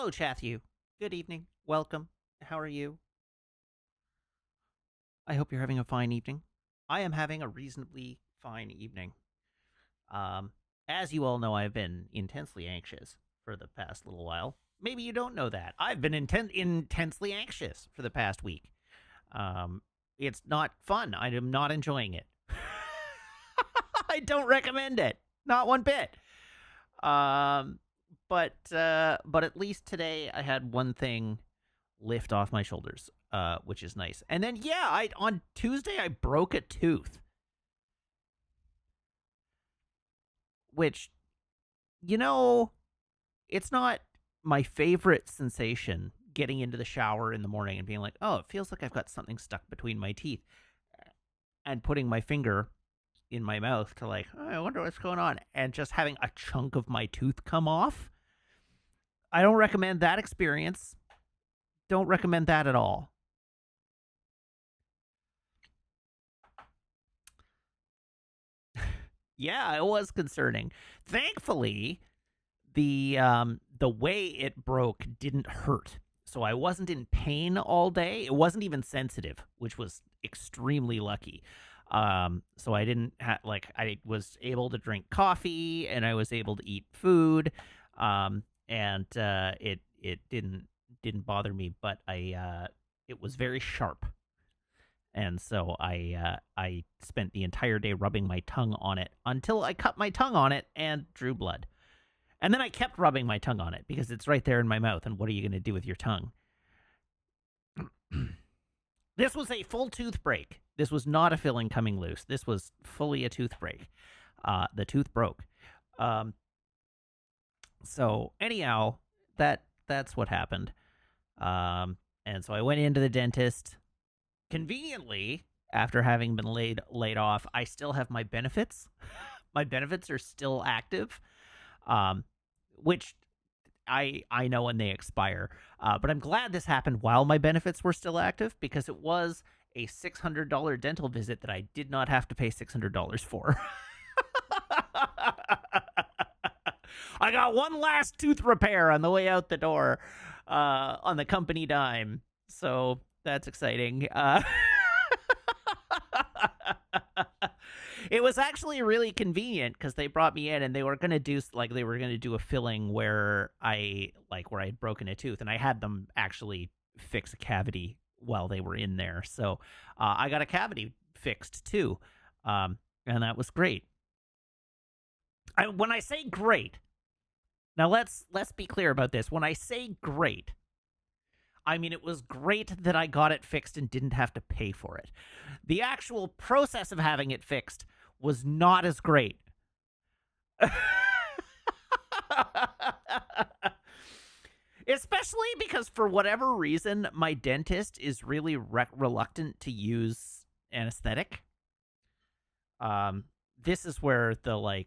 Hello, Chathu. Good evening. Welcome. How are you? I hope you're having a fine evening. I am having a reasonably fine evening. Um, as you all know, I've been intensely anxious for the past little while. Maybe you don't know that. I've been intensely anxious for the past week. Um, it's not fun. I am not enjoying it. I don't recommend it. Not one bit. Um, but at least today I had one thing lift off my shoulders, which is nice. And then I on Tuesday I broke a tooth, which you know, it's not my favorite sensation getting into the shower in the morning and being like, "Oh, it feels like I've got something stuck between my teeth." And putting my finger in my mouth to like, oh, I wonder what's going on, and just having a chunk of my tooth come off. I don't recommend that experience. Don't recommend that at all. Yeah, it was concerning. Thankfully, the way it broke didn't hurt. So I wasn't in pain all day. It wasn't even sensitive, which was extremely lucky. So I didn't I was able to drink coffee and I was able to eat food. And it didn't bother me, but it was very sharp. And so I spent the entire day rubbing my tongue on it until I cut my tongue on it and drew blood. And then I kept rubbing my tongue on it because it's right there in my mouth. And what are you going to do with your tongue? This was a full tooth break. This was not a filling coming loose. This was fully a tooth break. The tooth broke. So anyhow, that's what happened. And so I went into the dentist. Conveniently, after having been laid off, I still have my benefits. My benefits are still active, which I know when they expire. But I'm glad this happened while my benefits were still active because it was a $600 dental visit that I did not have to pay $600 for. I got one last tooth repair on the way out the door on the company dime. So that's exciting. It was actually really convenient because they brought me in and they were gonna do a filling where where I had broken a tooth, and I had them actually fix a cavity while they were in there. So I got a cavity fixed too, and that was great. When I say great, now let's be clear about this. When I say great, I mean, it was great that I got it fixed and didn't have to pay for it. The actual process of having it fixed was not as great. Especially because for whatever reason, my dentist is really reluctant to use anesthetic. This is where the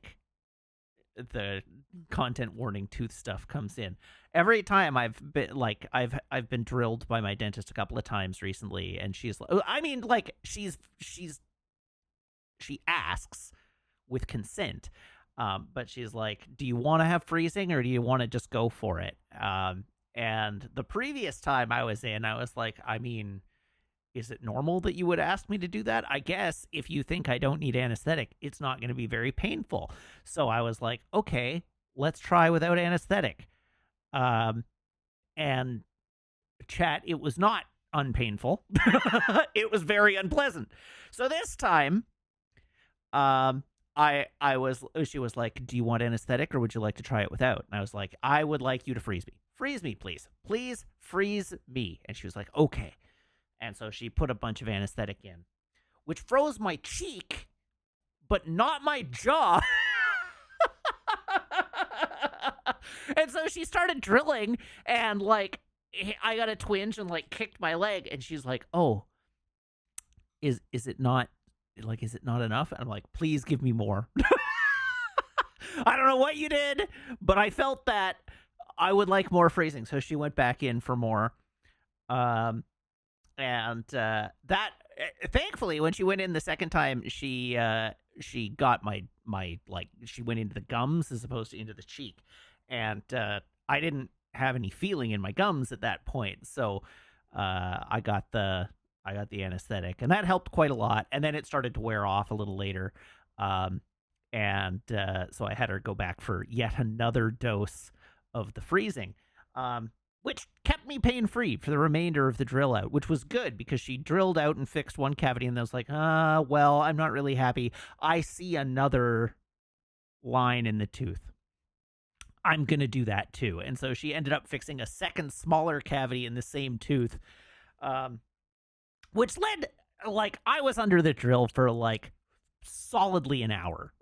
content warning tooth stuff comes in. Every time I've been drilled by my dentist a couple of times recently, and she asks with consent, but she's like, do you want to have freezing or do you want to just go for it? And the previous time I was in, I was like, I mean, is it normal that you would ask me to do that? I guess if you think I don't need anesthetic, it's not going to be very painful. So I was like, okay, let's try without anesthetic. And chat, it was not unpainful. It was very unpleasant. So this time, she was like, do you want anesthetic or would you like to try it without? And I was like, I would like you to freeze me. Freeze me, please. Please freeze me. And she was like, okay. And so she put a bunch of anesthetic in, which froze my cheek, but not my jaw. And so she started drilling, and I got a twinge and kicked my leg, and she's like, "Oh, is it not enough?" And I'm like, "Please give me more." I don't know what you did, but I felt that I would like more freezing. So she went back in for more. And that thankfully, when she went in the second time, she got my she went into the gums as opposed to into the cheek, and I didn't have any feeling in my gums at that point. So I got the anesthetic, and that helped quite a lot. And then it started to wear off a little later, and so I had her go back for yet another dose of the freezing, which kept me pain free for the remainder of the drill out, which was good because she drilled out and fixed one cavity, and I was like, well, I'm not really happy. I see another line in the tooth. I'm going to do that too. And so she ended up fixing a second smaller cavity in the same tooth, which led, like, I was under the drill for like solidly an hour.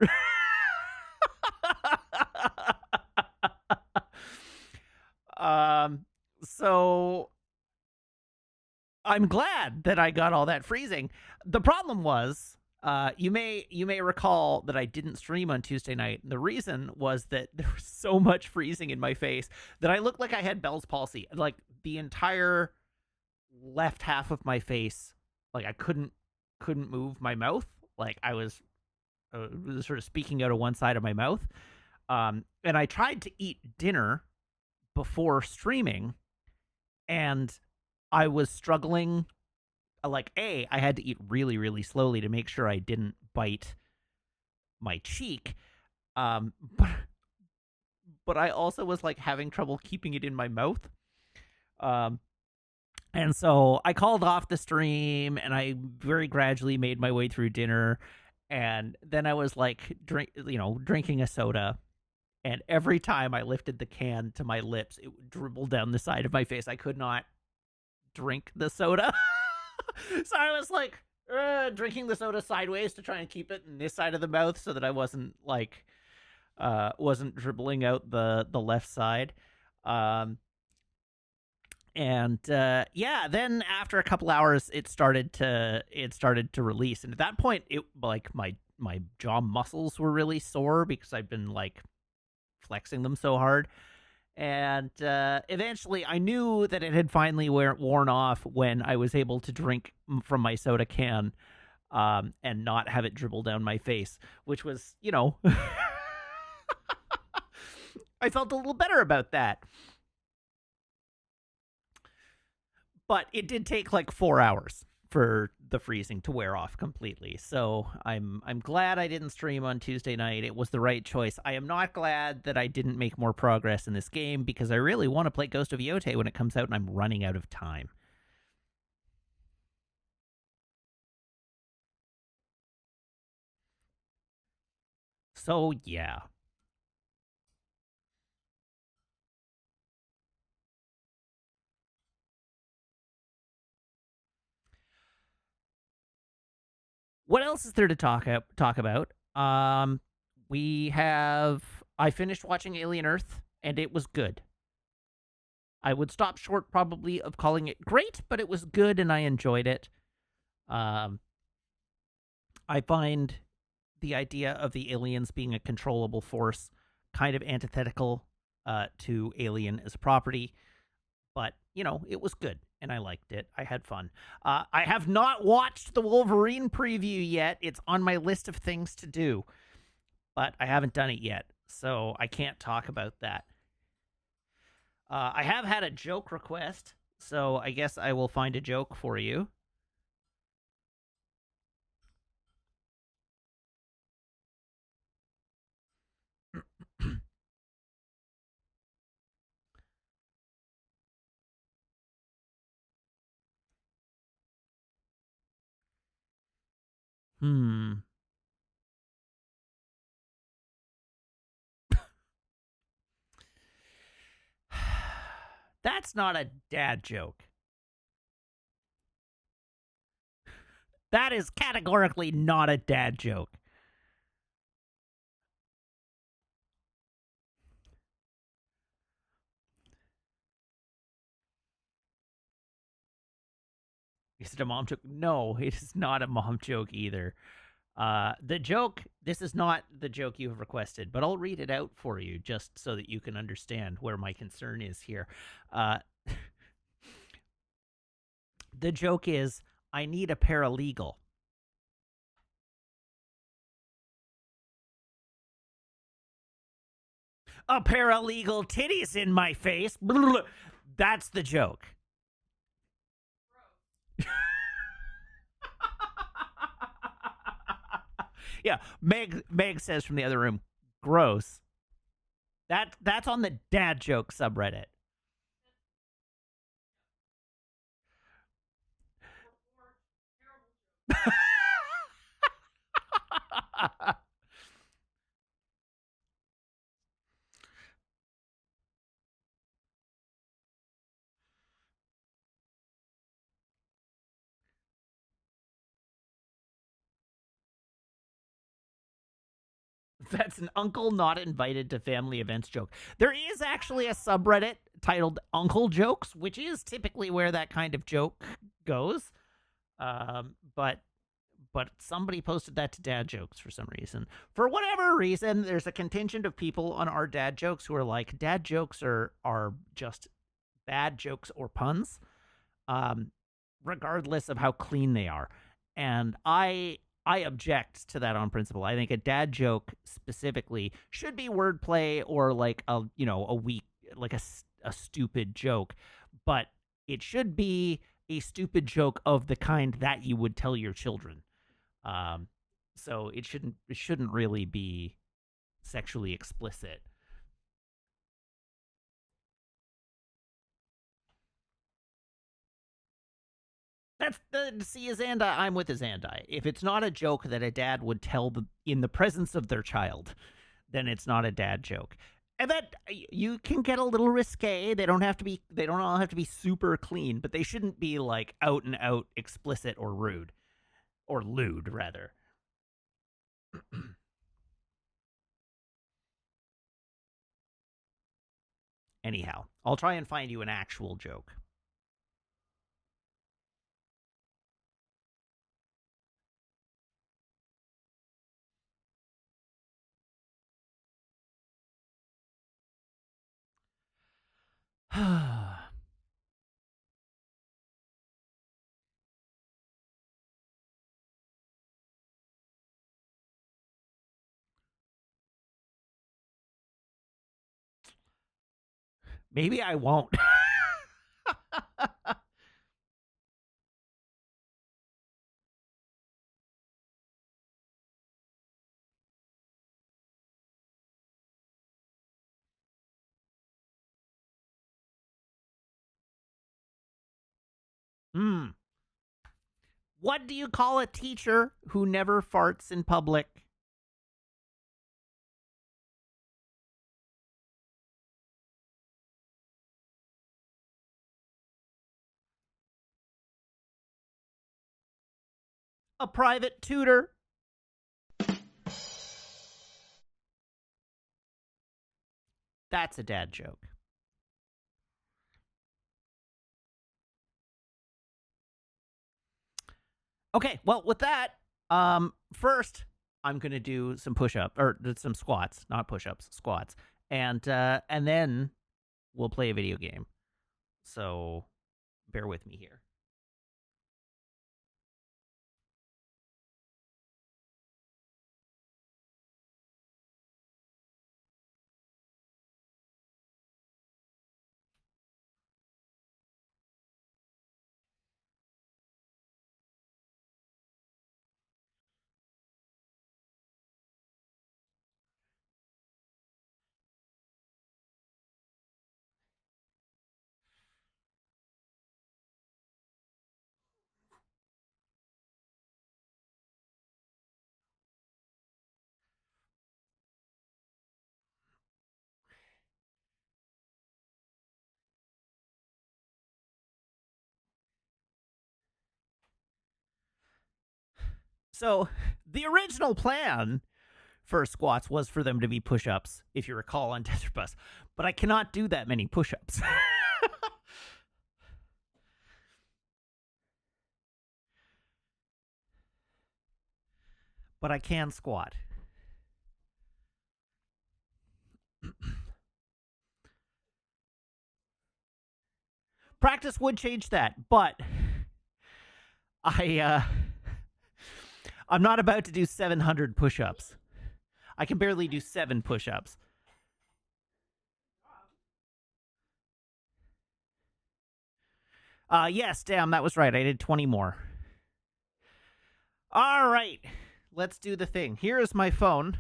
So I'm glad that I got all that freezing. The problem was, you may recall that I didn't stream on Tuesday night. The reason was that there was so much freezing in my face that I looked like I had Bell's palsy. Like the entire left half of my face, like I couldn't move my mouth. Like I was sort of speaking out of one side of my mouth. And I tried to eat dinner before streaming, and I was struggling. Like, I had to eat really, really slowly to make sure I didn't bite my cheek. But I also was like having trouble keeping it in my mouth. And so I called off the stream, and I very gradually made my way through dinner. And then I was like, drinking a soda. And every time I lifted the can to my lips, it would dribble down the side of my face. I could not drink the soda. So I was like drinking the soda sideways to try and keep it in this side of the mouth so that I wasn't like wasn't dribbling out the left side. And then after a couple hours it started to release, and at that point it like my jaw muscles were really sore because I've been like flexing them so hard. And eventually I knew that it had finally worn off when I was able to drink from my soda can and not have it dribble down my face, which was, I felt a little better about that. But it did take like 4 hours for the freezing to wear off completely. So I'm glad I didn't stream on Tuesday night. It was the right choice. I am not glad that I didn't make more progress in this game because I really want to play Ghost of Yote when it comes out, and I'm running out of time. So yeah. What else is there to talk about? I finished watching Alien Earth, and it was good. I would stop short probably of calling it great, but it was good and I enjoyed it. I find the idea of the aliens being a controllable force kind of antithetical to Alien as a property, but it was good and I liked it. I had fun. I have not watched the Wolverine preview yet. It's on my list of things to do, but I haven't done it yet, so I can't talk about that. I have had a joke request, so I guess I will find a joke for you. That's not a dad joke. That is categorically not a dad joke. Is it a mom joke? No, it is not a mom joke either. The joke, this is not the joke you have requested, but I'll read it out for you just so that you can understand where my concern is here. The joke is, I need a paralegal. a paralegal titties in my face. That's the joke. Yeah, Meg says from the other room, gross. That's on the dad joke subreddit. That's an uncle not invited to family events joke. There is actually a subreddit titled Uncle Jokes, which is typically where that kind of joke goes. But somebody posted that to dad jokes for some reason. For whatever reason, there's a contingent of people on our dad jokes who are like, dad jokes are just bad jokes or puns, regardless of how clean they are. And I object to that on principle. I think a dad joke specifically should be wordplay or like a weak, like a stupid joke, but it should be a stupid joke of the kind that you would tell your children. So it shouldn't really be sexually explicit. That's the see Azanda. I'm with Azanda. If it's not a joke that a dad would tell in the presence of their child, then it's not a dad joke. And that you can get a little risque. They don't all have to be super clean, but they shouldn't be like out and out explicit or rude or lewd rather. Anyhow, I'll try and find you an actual joke. Maybe I won't. Hmm. What do you call a teacher who never farts in public? A private tutor. That's a dad joke. Okay, well, with that, first I'm gonna do some push-up or some squats, not push-ups, squats, and then we'll play a video game. So bear with me here. So the original plan for squats was for them to be push-ups, if you recall on Desert Bus, but I cannot do that many push-ups. But I can squat. Practice would change that, but I'm not about to do 700 push-ups. I can barely do 7 push-ups. Yes, damn, that was right. I did 20 more. All right, let's do the thing. Here is my phone.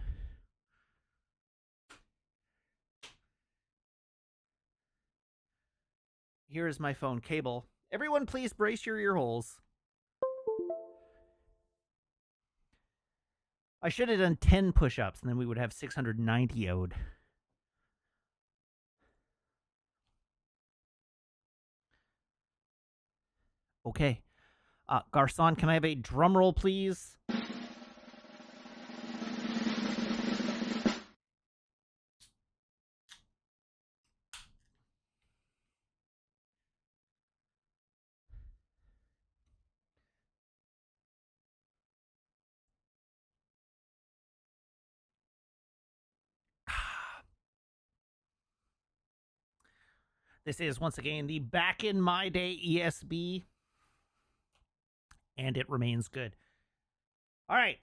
Here is my phone cable. Everyone, please brace your ear holes. I should have done 10 push-ups, and then we would have 690 owed. Okay. Garcon, can I have a drum roll, please? This is, once again, the Back in My Day ESB, and it remains good. All right.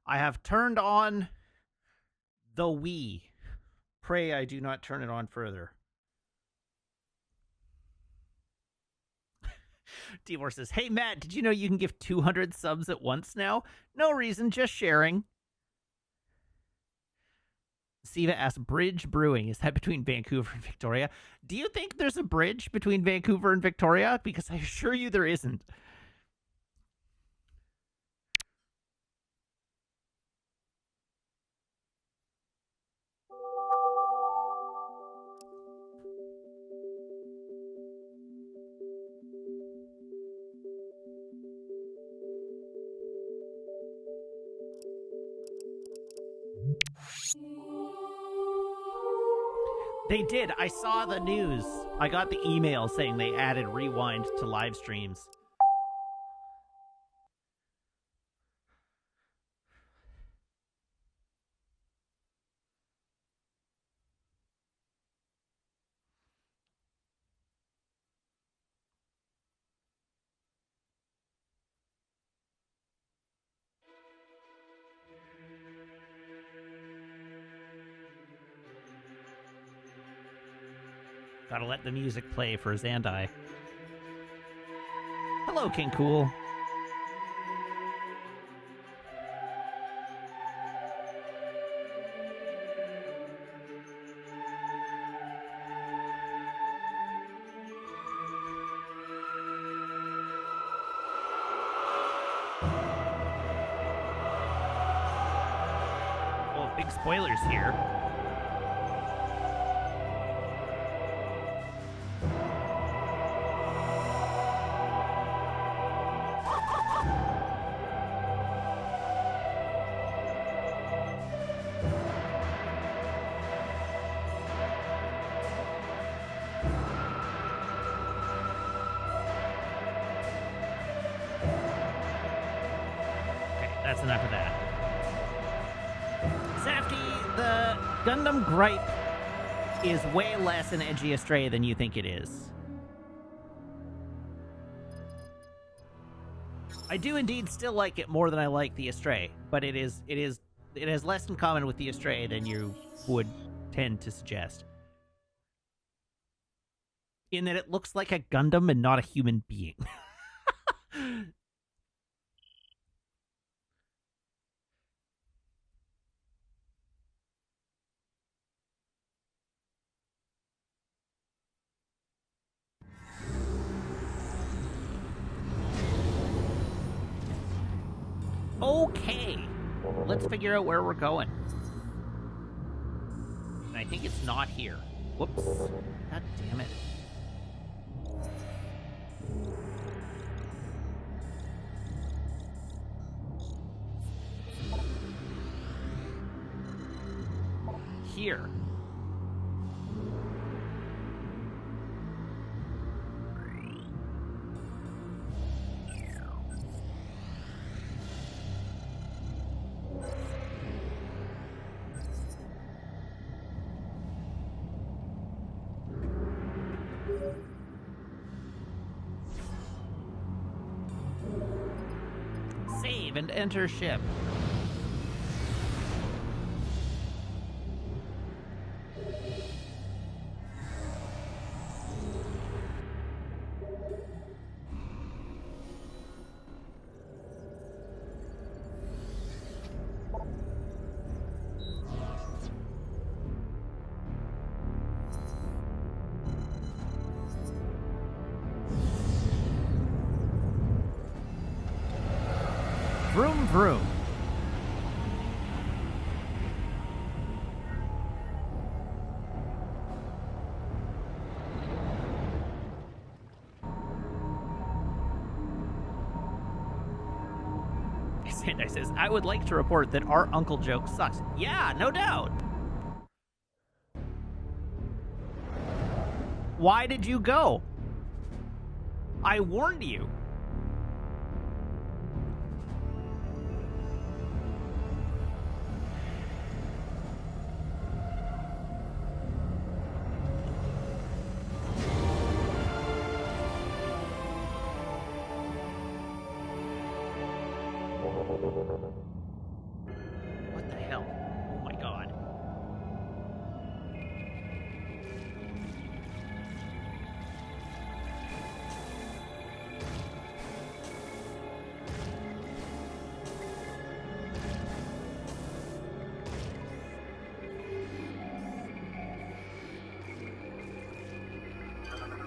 I have turned on the Wii. Pray I do not turn it on further. Divor says, hey, Matt, did you know you can give 200 subs at once now? No reason, just sharing. Siva asks, Bridge Brewing, is that between Vancouver and Victoria? Do you think there's a bridge between Vancouver and Victoria? Because I assure you there isn't. They did. I saw the news. I got the email saying they added rewind to live streams. Gotta let the music play for Zandai. Hello, King Cool. Oh, big spoilers here. That's enough of that. Safety, the Gundam gripe is way less an edgy Astray than you think it is. I do indeed still like it more than I like the Astray, but it has less in common with the Astray than you would tend to suggest. In that it looks like a Gundam and not a human being. Okay, let's figure out where we're going. And I think it's not here. Whoops. God damn it. Here. Save and enter ship. Vroom vroom. Sandai says, I would like to report that our uncle joke sucks. Yeah, no doubt. Why did you go? I warned you. What the hell? Oh my god.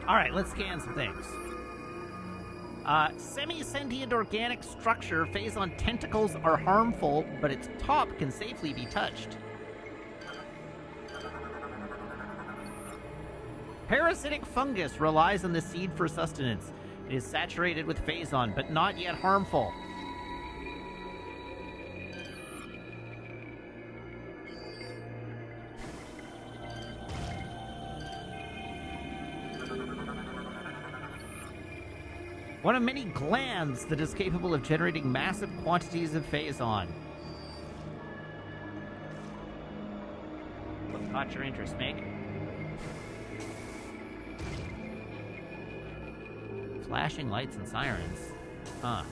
Alright, let's scan some things. Semi-sentient organic structure. Phazon tentacles are harmful, but its top can safely be touched. Parasitic fungus relies on the seed for sustenance. It is saturated with Phazon, but not yet harmful. One of many glands that is capable of generating massive quantities of Phazon. What caught your interest, Meg? Flashing lights and sirens. Huh.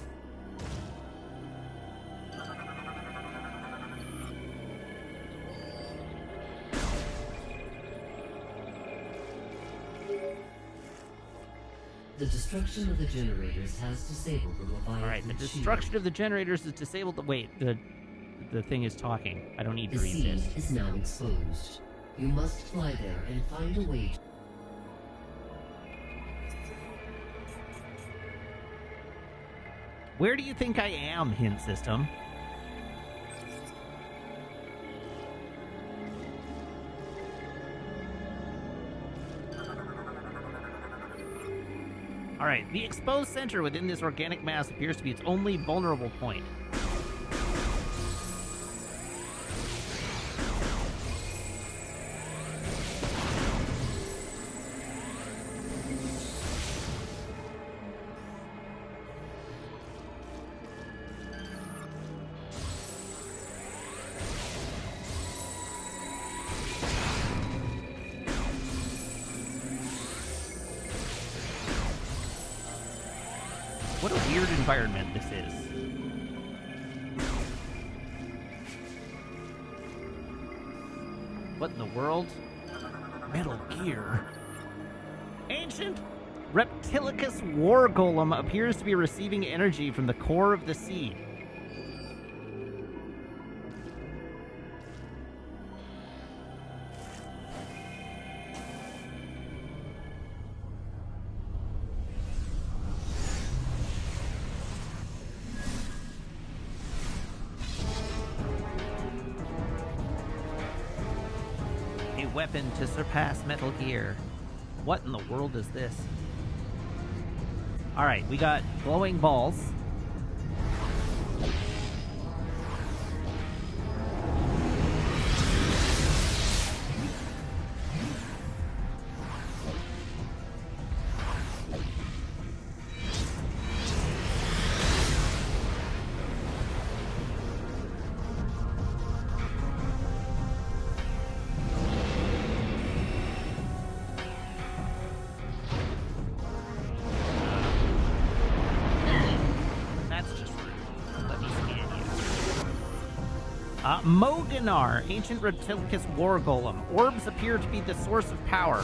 The destruction of the generators has disabled the Leviathan. Alright, the destruction of the generators is disabled. Wait, the thing is talking. I don't need to read this. The seed is now exposed. You must fly there and find a way to... Where do you think I am, hint system? Alright, the exposed center within this organic mass appears to be its only vulnerable point. What a weird environment this is. What in the world? Metal Gear. Ancient Reptilicus War Golem appears to be receiving energy from the core of the seed. Weapon to surpass Metal Gear. What in the world is this? Alright, we got glowing balls. Mogen-nards, ancient Reptilicus War Golem. Orbs appear to be the source of power.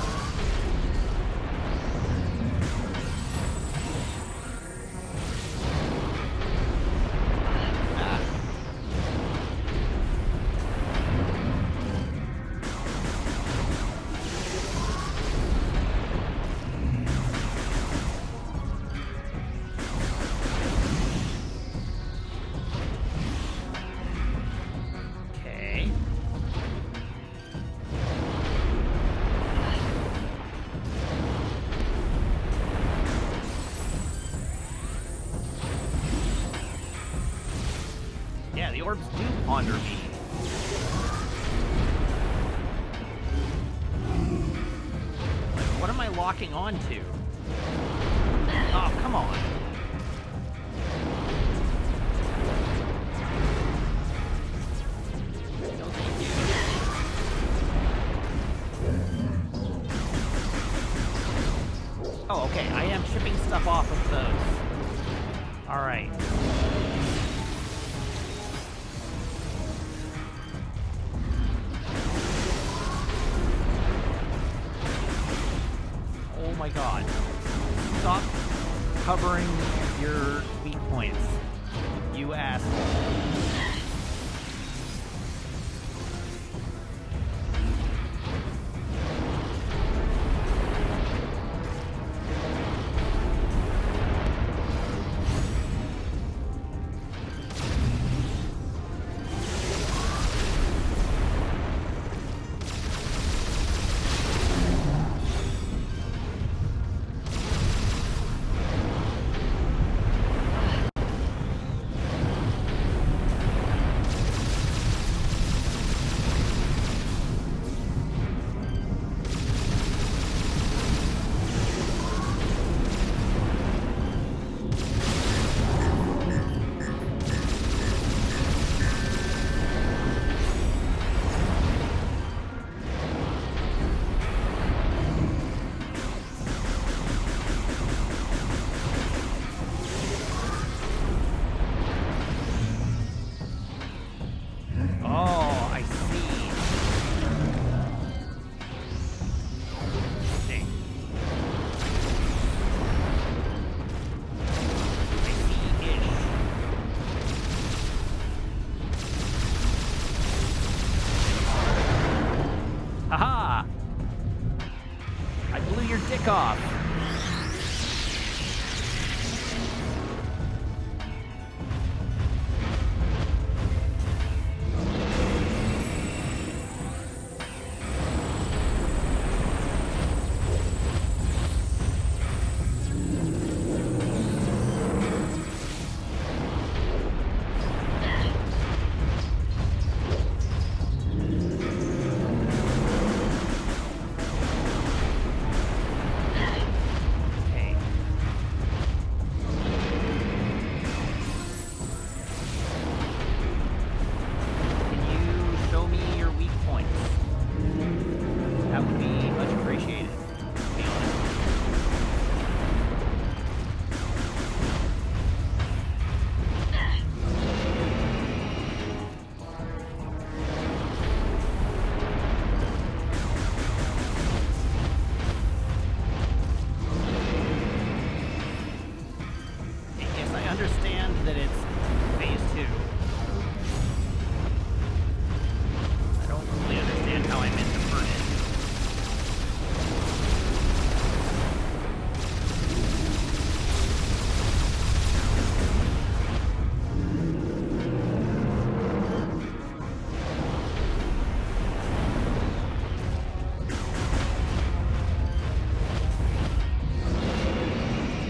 the orbs do ponder me. Like, what am I locking onto? Oh, come on. No, thank you. Oh, okay. I am shipping stuff off of those. All right. Oh my god. Stop covering your weak points. You asshole. Oh, I see. Dang. I see-ish. Haha! I blew your dick off. Okay. Can you show me your weak points? That would be much appreciated, to be honest. Yes, I understand that it's phase 2. I don't really understand how I meant to burn it.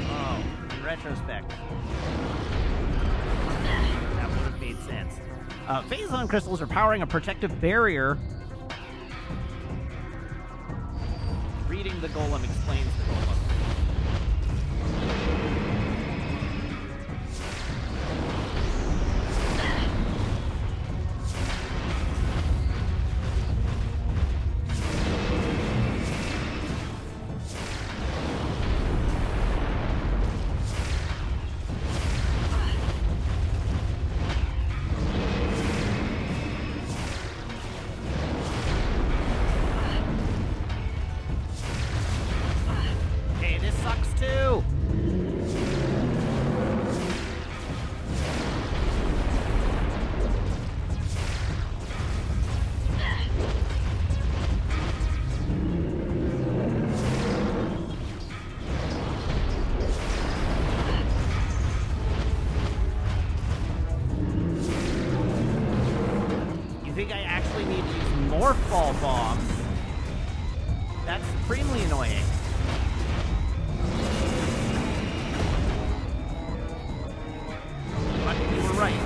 Oh, in retrospect, that would have made sense. Phase zone crystals are powering a protective barrier. Reading the golem explains the golem. Hey, this sucks too. You think I actually need to use more fall bombs? That's supremely annoying. But you were right.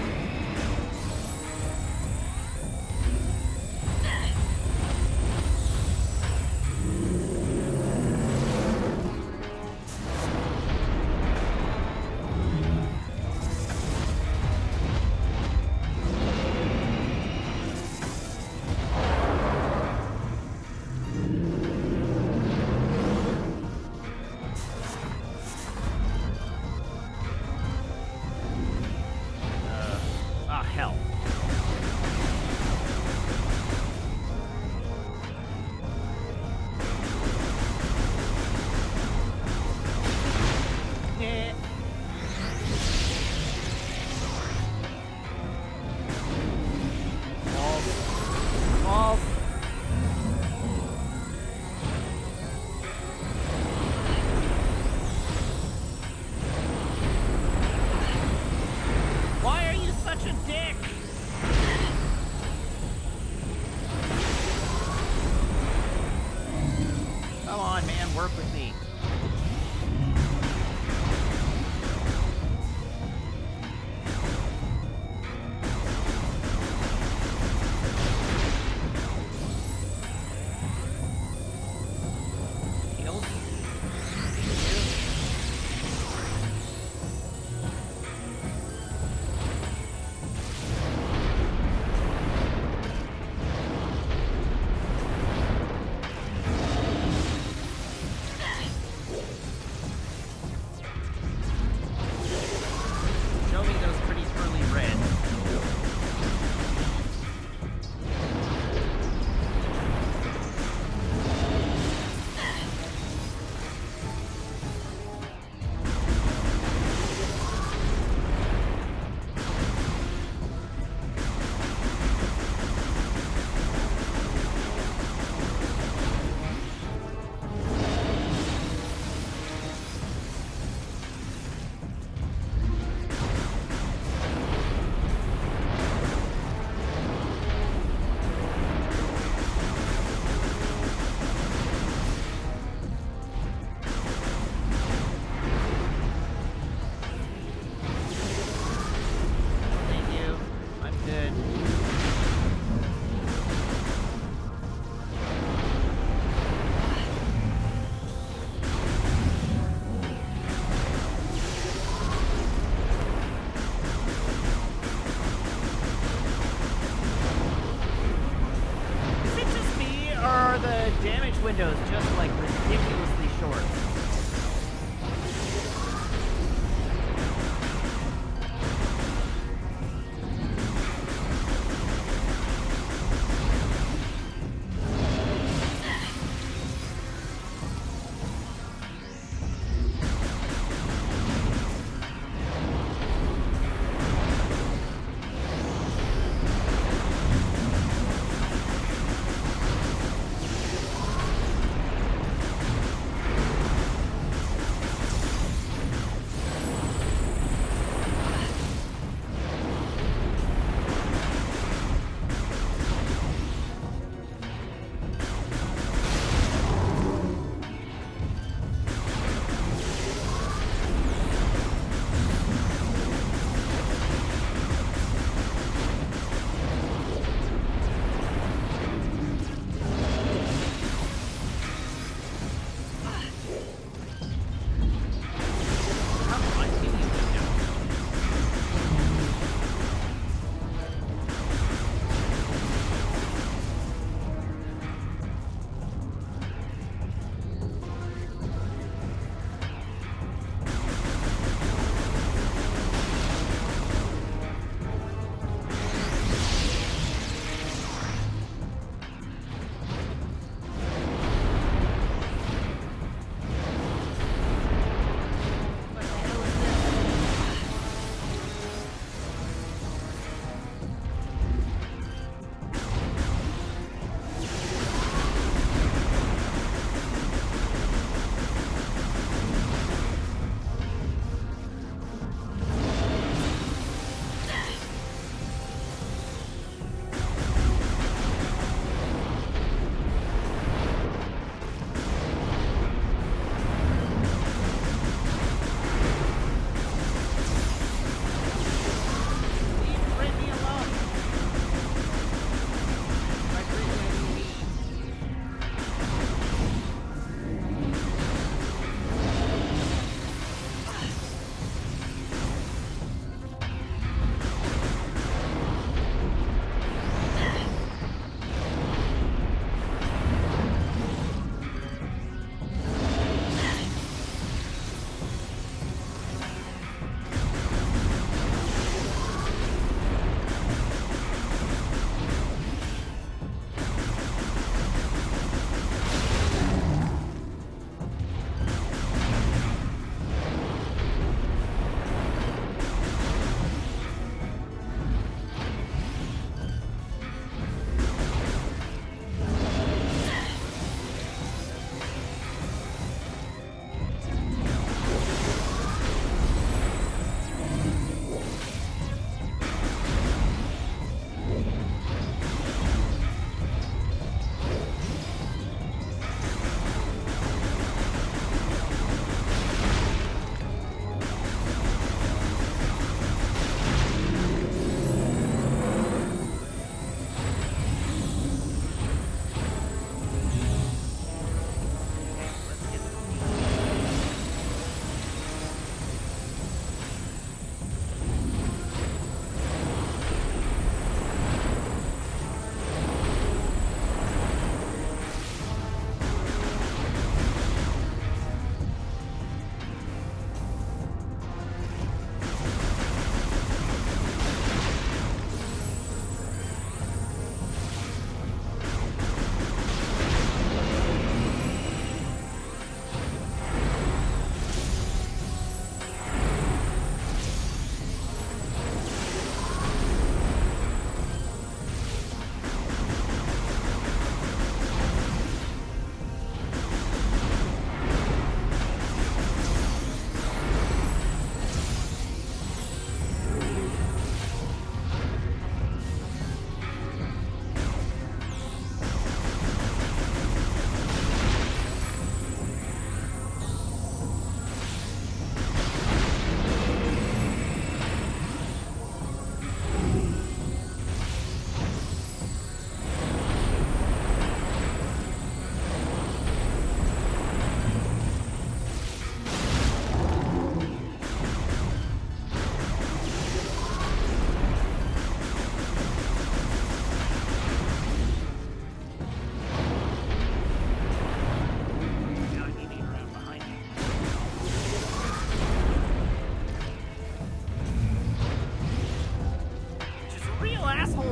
windows just like ridiculously short.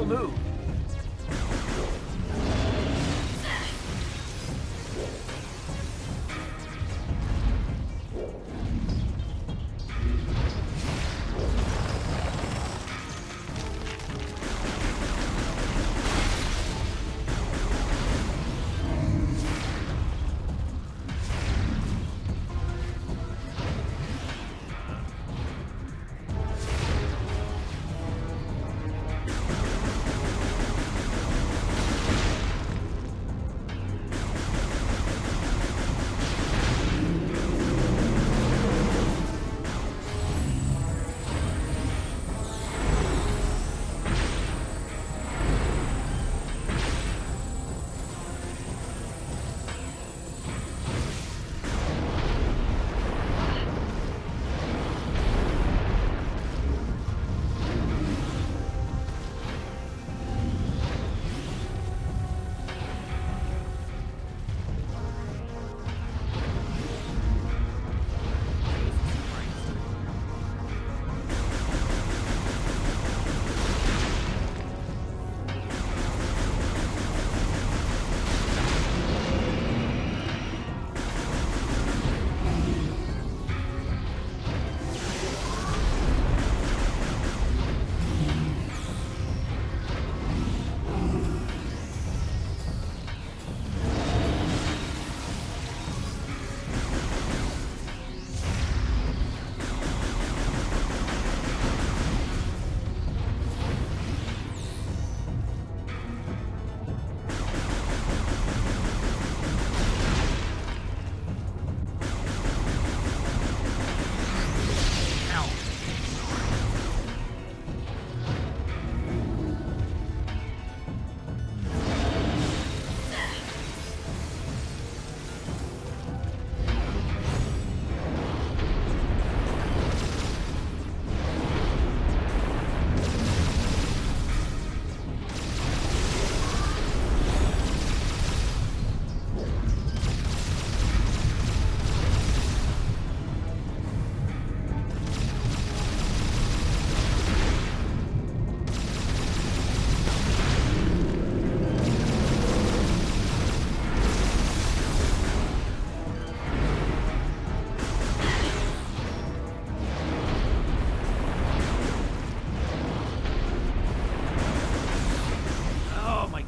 move.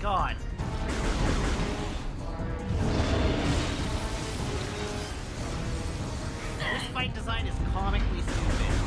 God. This fight design is comically stupid.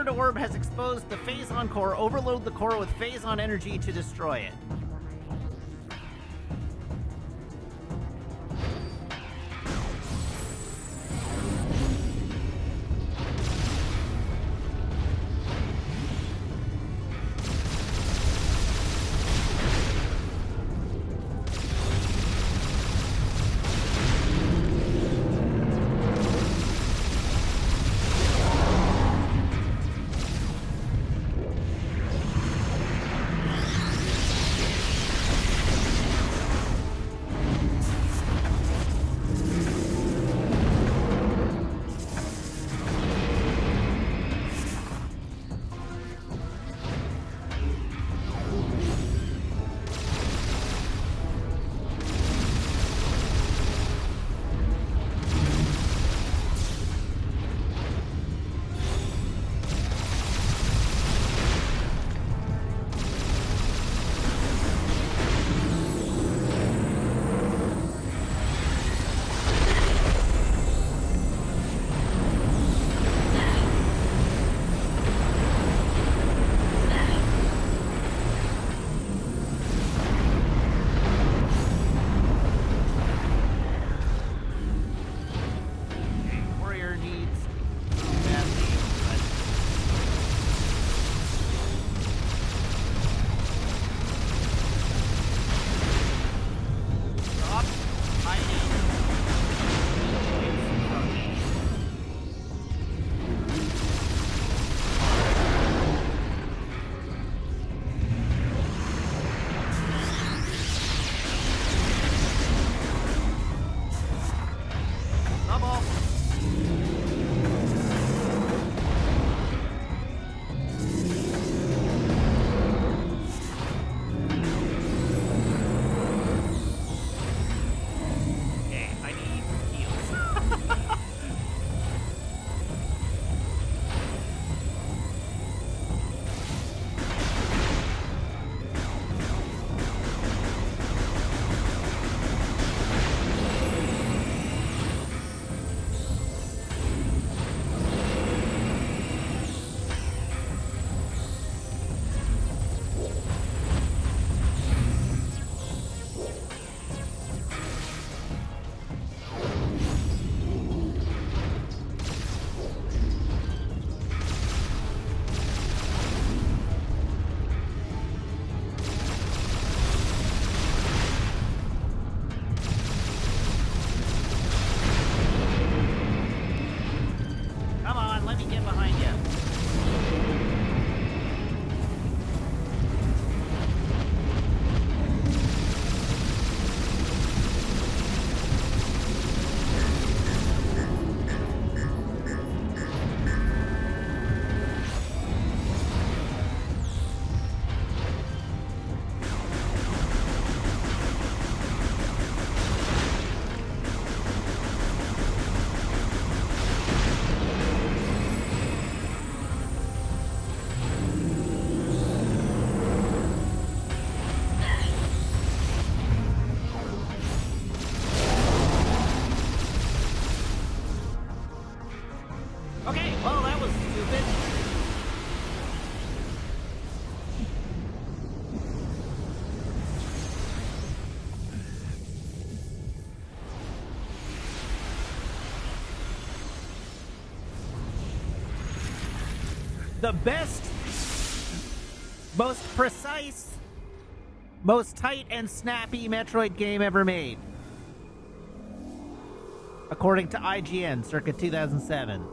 Burned orb has exposed the Phazon core. Overload the core with Phazon energy to destroy it. the best, most precise, most tight and snappy Metroid game ever made, according to IGN, circa 2007.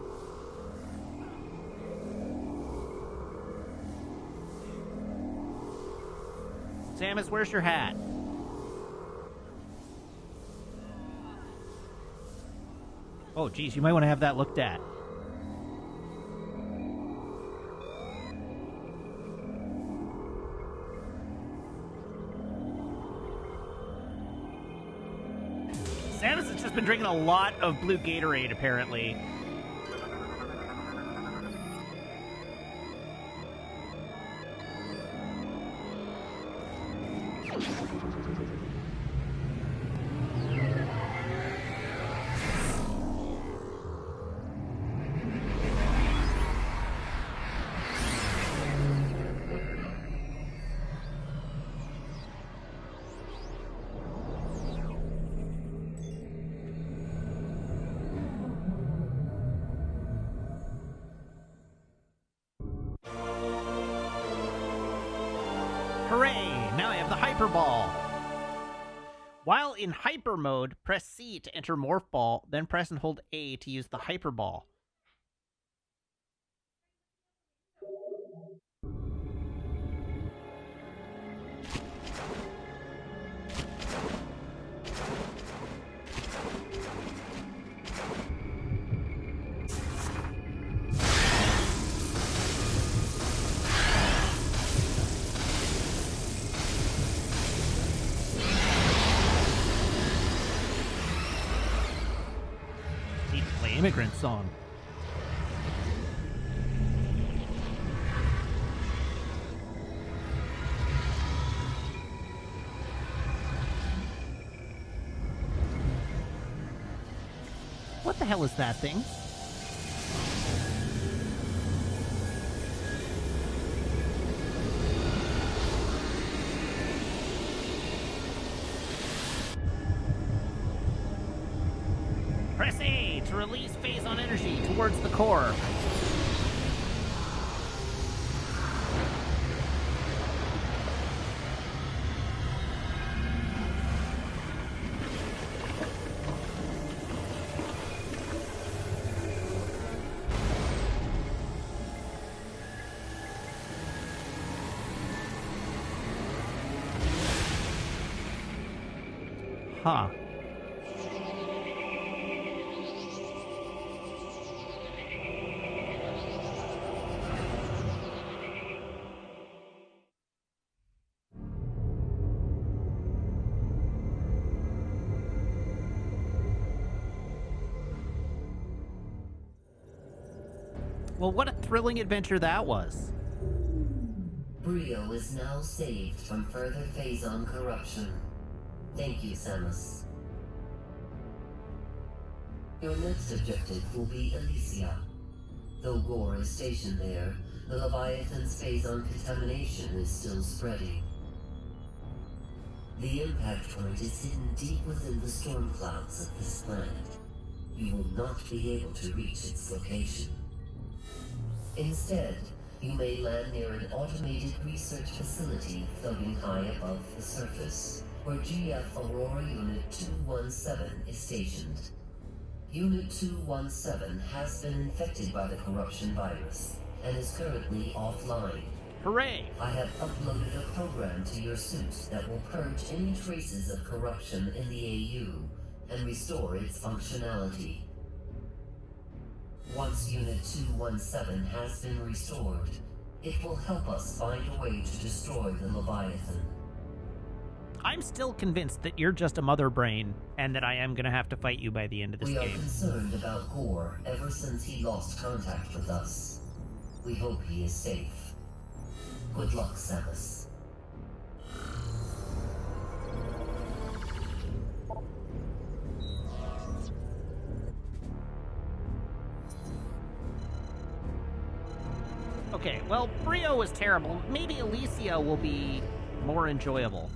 Samus, where's your hat? Oh, geez, you might want to have that looked at. Samus has just been drinking a lot of blue Gatorade, apparently. Hooray! Now I have the Hyper Ball. While in Hyper mode, press C to enter Morph Ball, then press and hold A to use the Hyper Ball. Need to play Immigrant Song. What the hell is that thing? Press A to release phase-on energy towards the core. Huh. Well, what a thrilling adventure that was. Brio is now saved from further phase-on corruption. Thank you, Samus. Your next objective will be Elysia. Though Gore is stationed there, the Leviathan's phase-on contamination is still spreading. The impact point is hidden deep within the storm clouds of this planet. You will not be able to reach its location. Instead, you may land near an automated research facility floating high above the surface, where GF Aurora Unit 217 is stationed. Unit 217 has been infected by the corruption virus and is currently offline. Hooray! I have uploaded a program to your suit that will purge any traces of corruption in the AU and restore its functionality. Once Unit 217 has been restored, it will help us find a way to destroy the Leviathan. I'm still convinced that you're just a mother brain, and that I am going to have to fight you by the end of this We are game. concerned about Gore ever since he lost contact with us. We hope he is safe. Good luck, Samus. Okay, well, Brio was terrible. Maybe Elysia will be more enjoyable.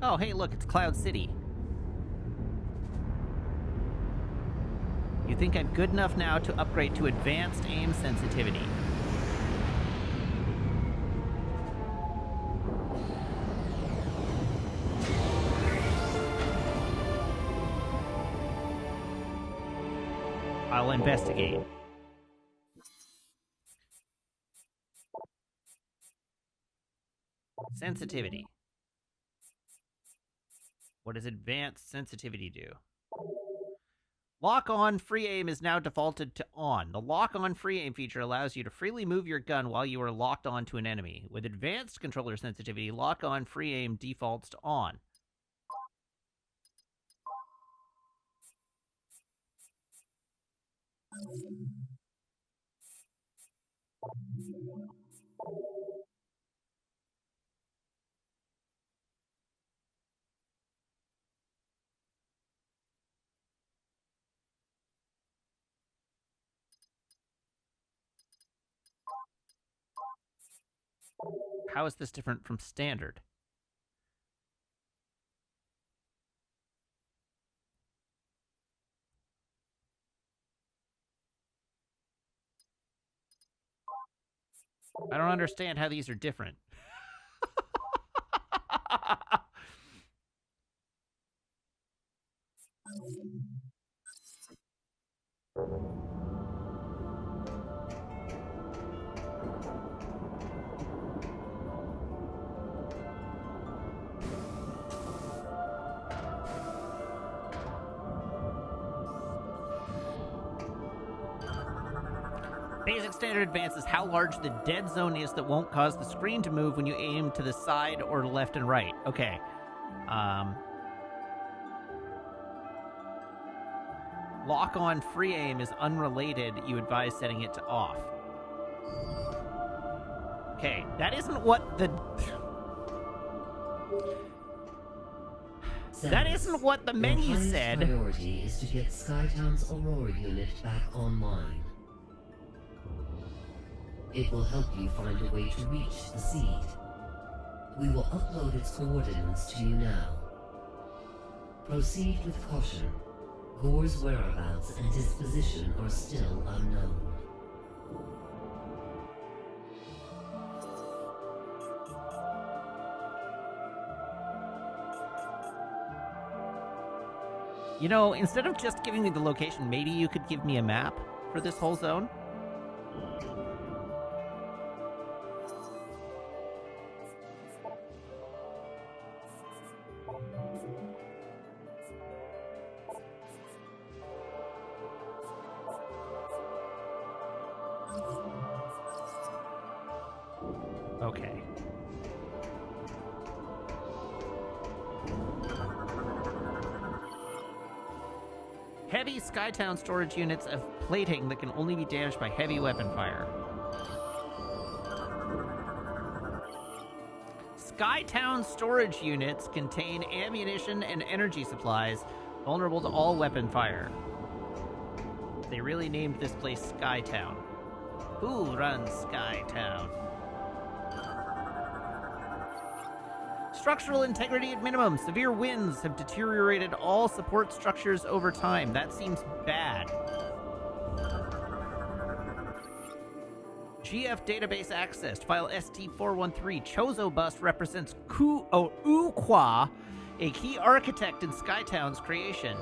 Oh, hey, look, it's Cloud City. You think I'm good enough now to upgrade to advanced aim sensitivity? I'll investigate. Sensitivity. What does advanced sensitivity do? Lock-on free aim is now defaulted to on. The lock-on free aim feature allows you to freely move your gun while you are locked on to an enemy. With advanced controller sensitivity, lock-on free aim defaults to on. How is this different from standard? I don't understand how these are different. Basic standard advances how large the dead zone is that won't cause the screen to move when you aim to the side or left and right. Okay. Lock on free aim is unrelated. You advise setting it to off. Okay, that isn't what the... That isn't what the menu said. Your priority is to get Skytown's Aurora unit back online. It will help you find a way to reach the seed. We will upload its coordinates to you now. Proceed with caution. Gore's whereabouts and disposition are still unknown. You know, instead of just giving me the location, maybe you could give me a map for this whole zone? Okay. Heavy Skytown storage units have plating that can only be damaged by heavy weapon fire. Skytown storage units contain ammunition and energy supplies vulnerable to all weapon fire. They really named this place Skytown. Who runs Skytown? Structural integrity at minimum. Severe winds have deteriorated all support structures over time. That seems bad. GF database accessed. File ST413. Chozo bust represents Ukwa, a key architect in Skytown's creation.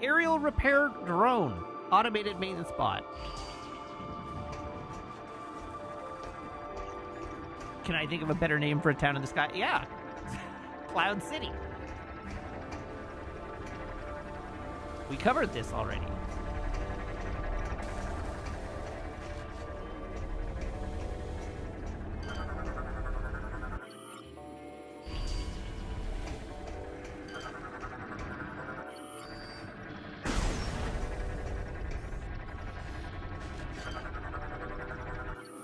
Aerial repair drone. Automated maintenance bot. Can I think of a better name for a town in the sky? Yeah. Cloud City. We covered this already.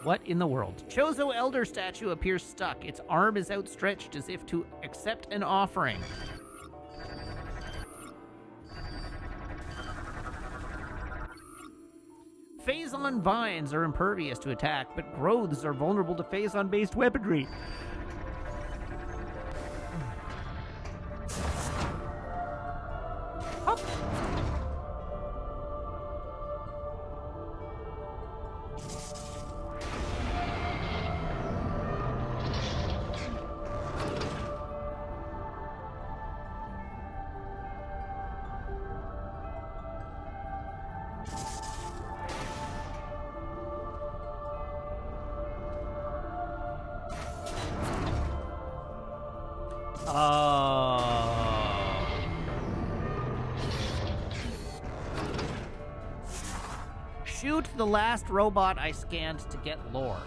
What in the world? Chozo Elder statue appears stuck. Its arm is outstretched as if to accept an offering. Phazon vines are impervious to attack, but growths are vulnerable to Phazon-based weaponry. Hop. Shoot the last robot I scanned to get lore.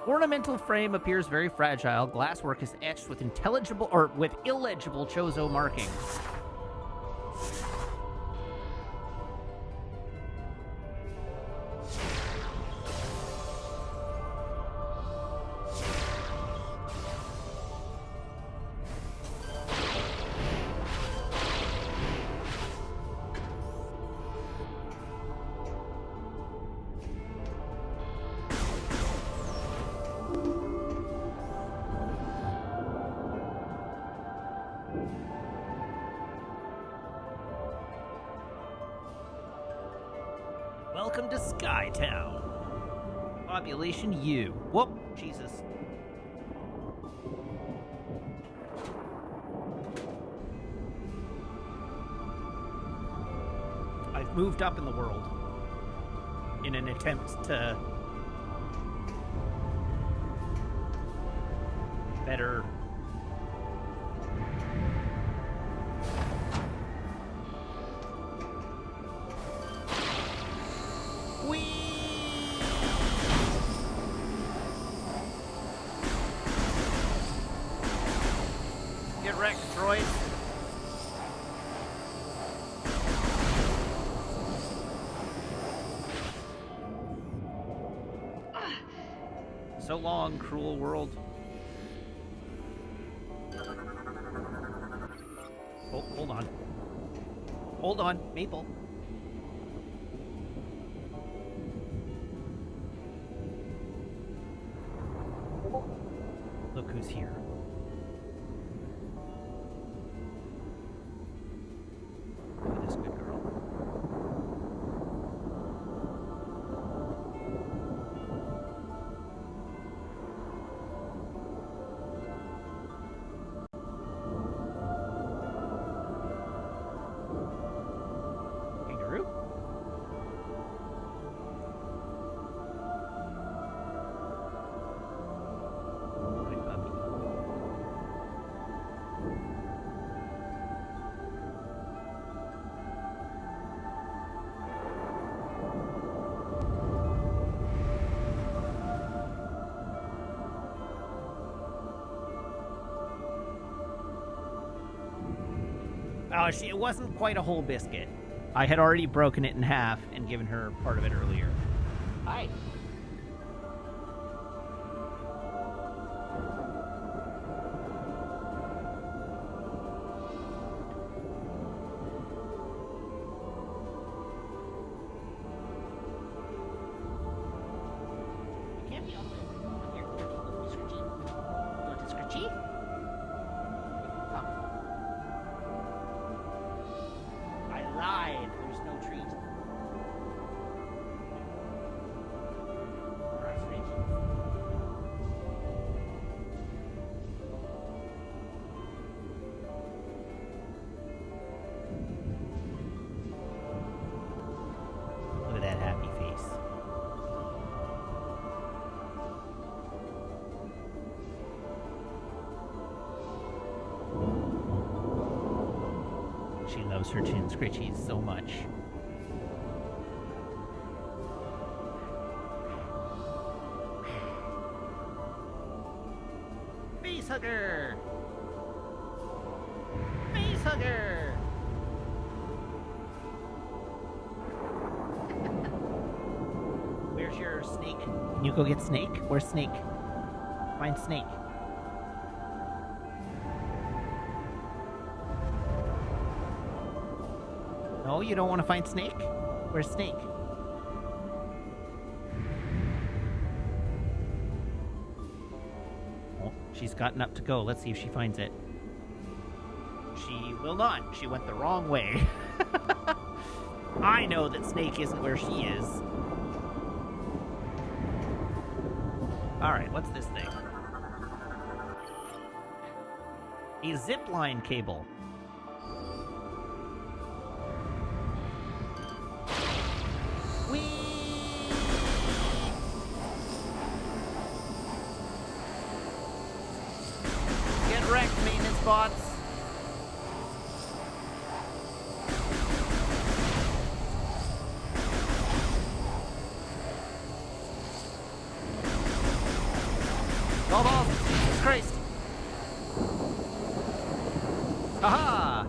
Ornamental frame appears very fragile. Glasswork is etched with illegible Chozo markings. Welcome to Skytown. Population U. Whoop, Jesus. I've moved up in the world in an attempt to better Get wrecked, droid. So long, cruel world. Oh, hold on. Hold on, Maple. Look who's here. Look at this good girl. Kangaroo? Good puppy. Oh, it wasn't quite a whole biscuit. I had already broken it in half and given her part of it earlier. Hi. You can't be all the way over here. Scritchy. You want to scritchy? Come. I lied. There's no treat. Look at that happy face. She loves her chin scritchies so much. Face hugger! Face hugger! Where's your snake? Can you go get Snake? Where's Snake? Find Snake. No, you don't want to find Snake? Where's Snake? Oh, she's gotten up to go. Let's see if she finds it. She will not. She went the wrong way. I know that Snake isn't where she is. Alright, what's this thing? A zipline cable. Get wrecked, maintenance bots. Aha!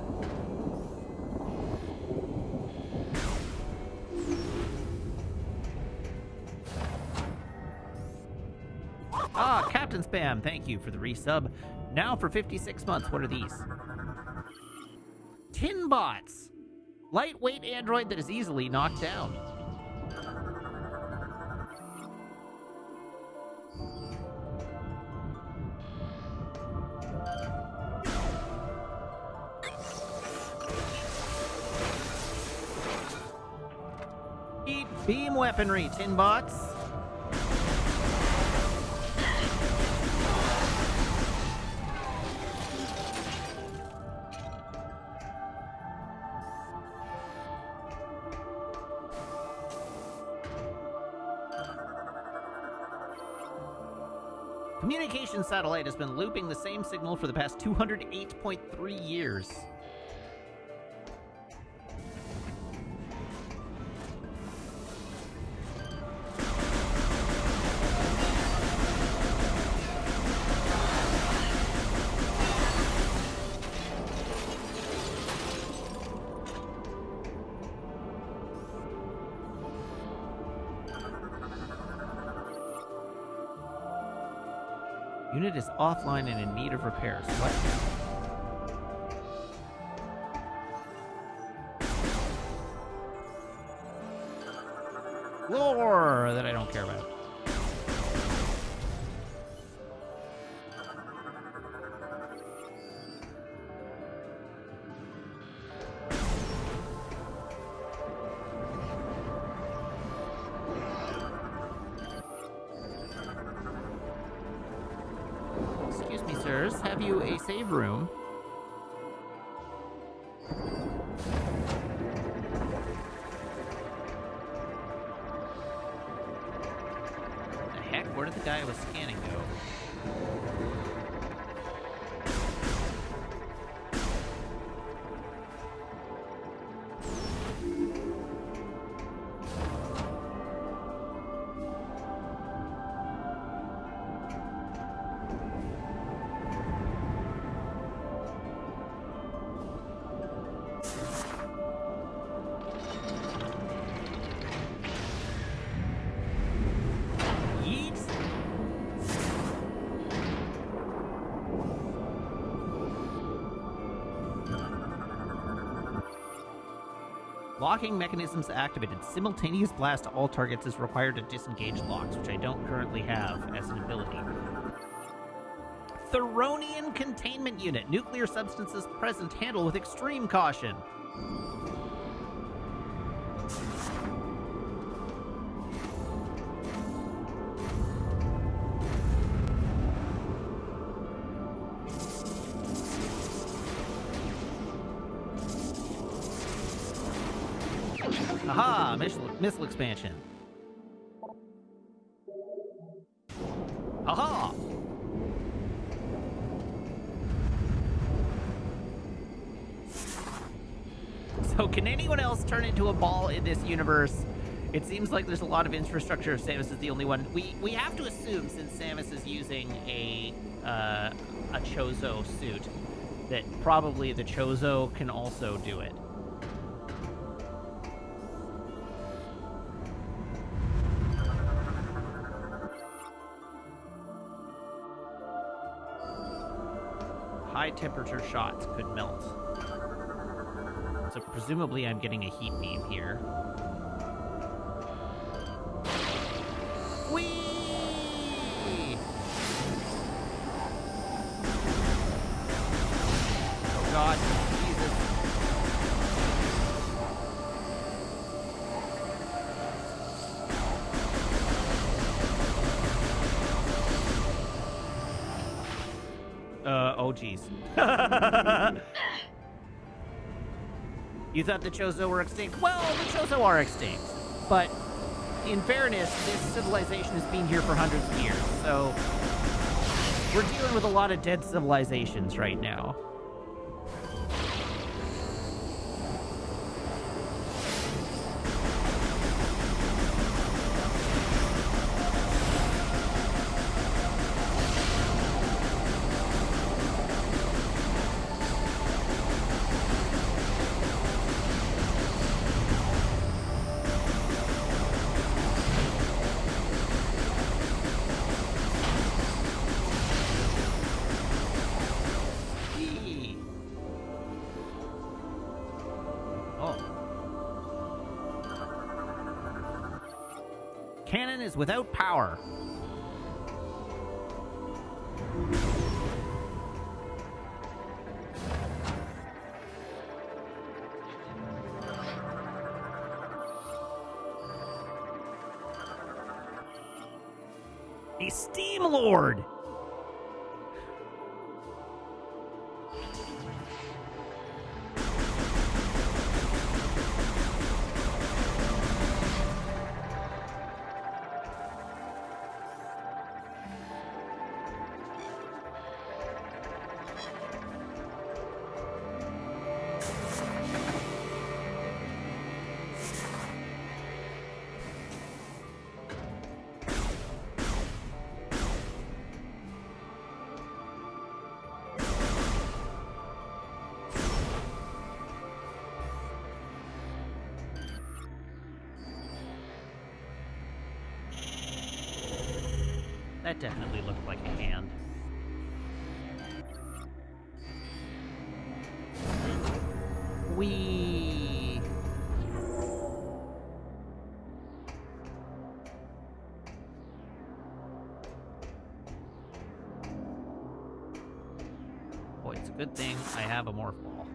Ah, Captain Spam, thank you for the resub. Now for 56 months, what are these? Tin bots! Lightweight android that is easily knocked down. Eat beam weaponry, tin bots. Communication satellite has been looping the same signal for the past 208.3 years. Unit is offline and in need of repairs. What? Lore that I don't care about. Excuse me, sirs. Have you a save room? The heck? Where did the guy I was scanning go? Locking mechanisms activated. Simultaneous blast to all targets is required to disengage locks, which I don't currently have as an ability. Theronian Containment Unit. Nuclear substances present. Handle with extreme caution. Aha! Missile expansion. Aha! So can anyone else turn into a ball in this universe? It seems like there's a lot of infrastructure if Samus is the only one. We have to assume, since Samus is using a Chozo suit, that probably the Chozo can also do it. High temperature shots could melt. So presumably I'm getting a heat beam here. Whee! Oh God, Jesus. Oh geez. You thought the Chozo were extinct? Well, the Chozo are extinct. But in fairness, this civilization has been here for hundreds of years, so we're dealing with a lot of dead civilizations right now. Cannon is without power. A Steam Lord! That definitely looked like a hand. Whee! Boy, it's a good thing I have a morph ball.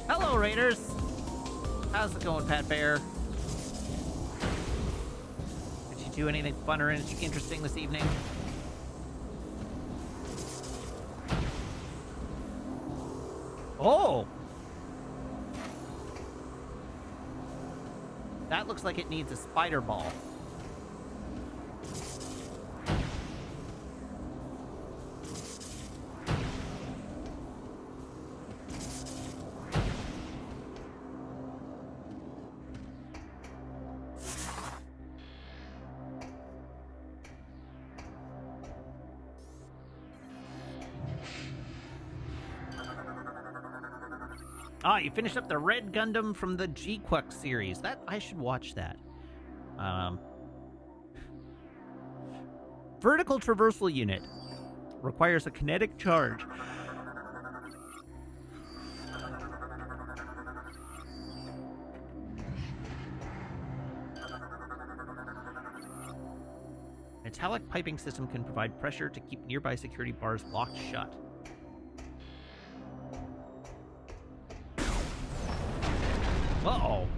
Hello, Raiders! How's it going, Pat Bear? Did you do anything fun or interesting this evening? Oh! That looks like it needs a spider ball. Ah, you finished up the Red Gundam from the G-Quck series. I should watch that. Vertical traversal unit. Requires a kinetic charge. Metallic piping system can provide pressure to keep nearby security bars locked shut. Uh-oh.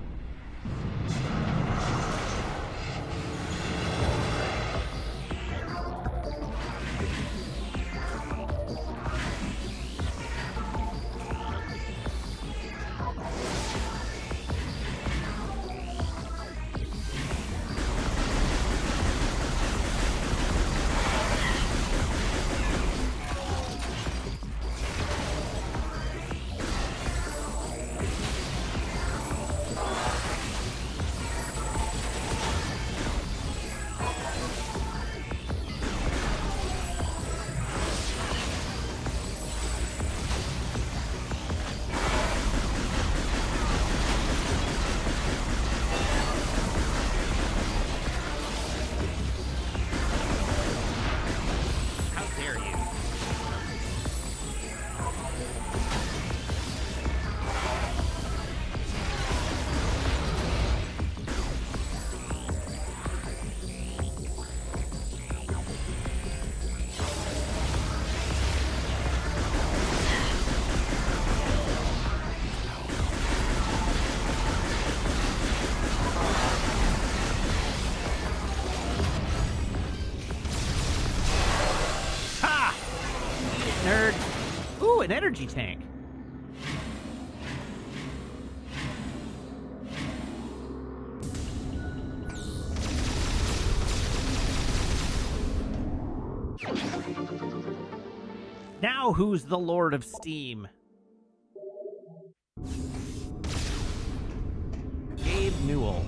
Nerd. Ooh, an energy tank. Now who's the Lord of Steam? Gabe Newell.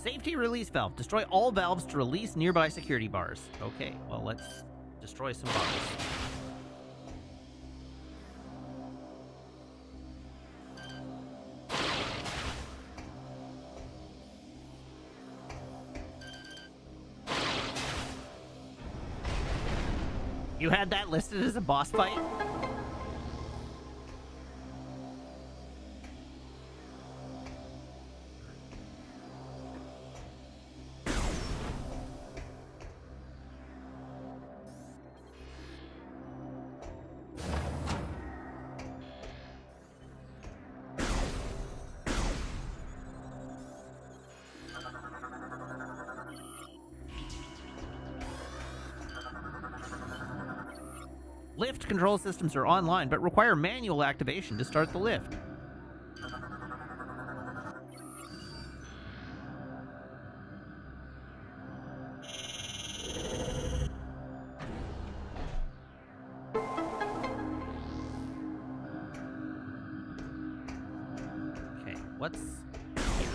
Safety release valve. Destroy all valves to release nearby security bars. Okay, well, let's destroy some bars. You had that listed as a boss fight? Lift control systems are online, but require manual activation to start the lift. Okay, what's here?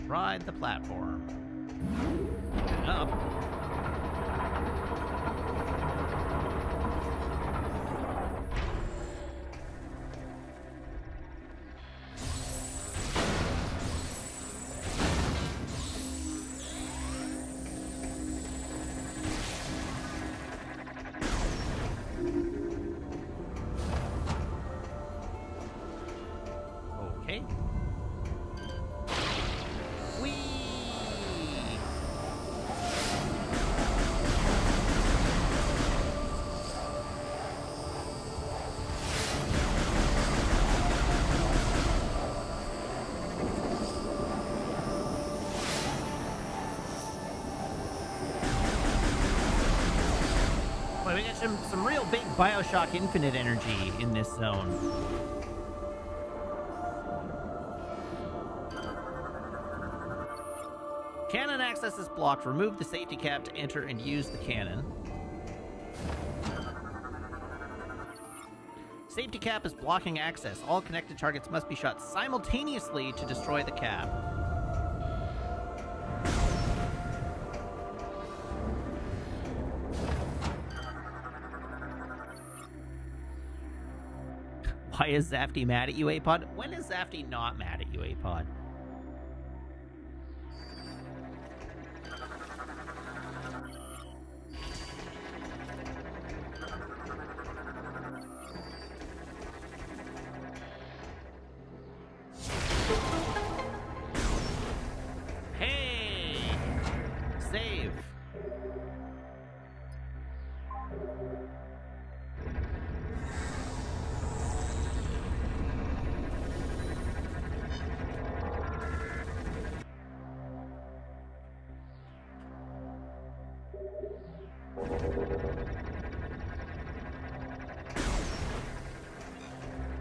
Ride the platform. Up. Okay. Boy, we got some real big Bioshock Infinite energy in this zone. Cannon access is blocked. Remove the safety cap to enter and use the cannon. Safety cap is blocking access. All connected targets must be shot simultaneously to destroy the cap. Why is Zafty mad at you, Apod? When is Zafty not mad at you, Apod? Hey! Save.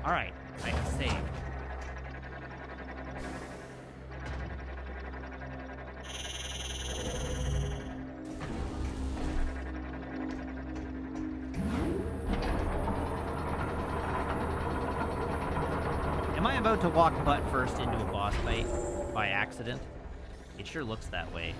All right, I have saved. Am I about to walk butt first into a boss fight by accident? It sure looks that way.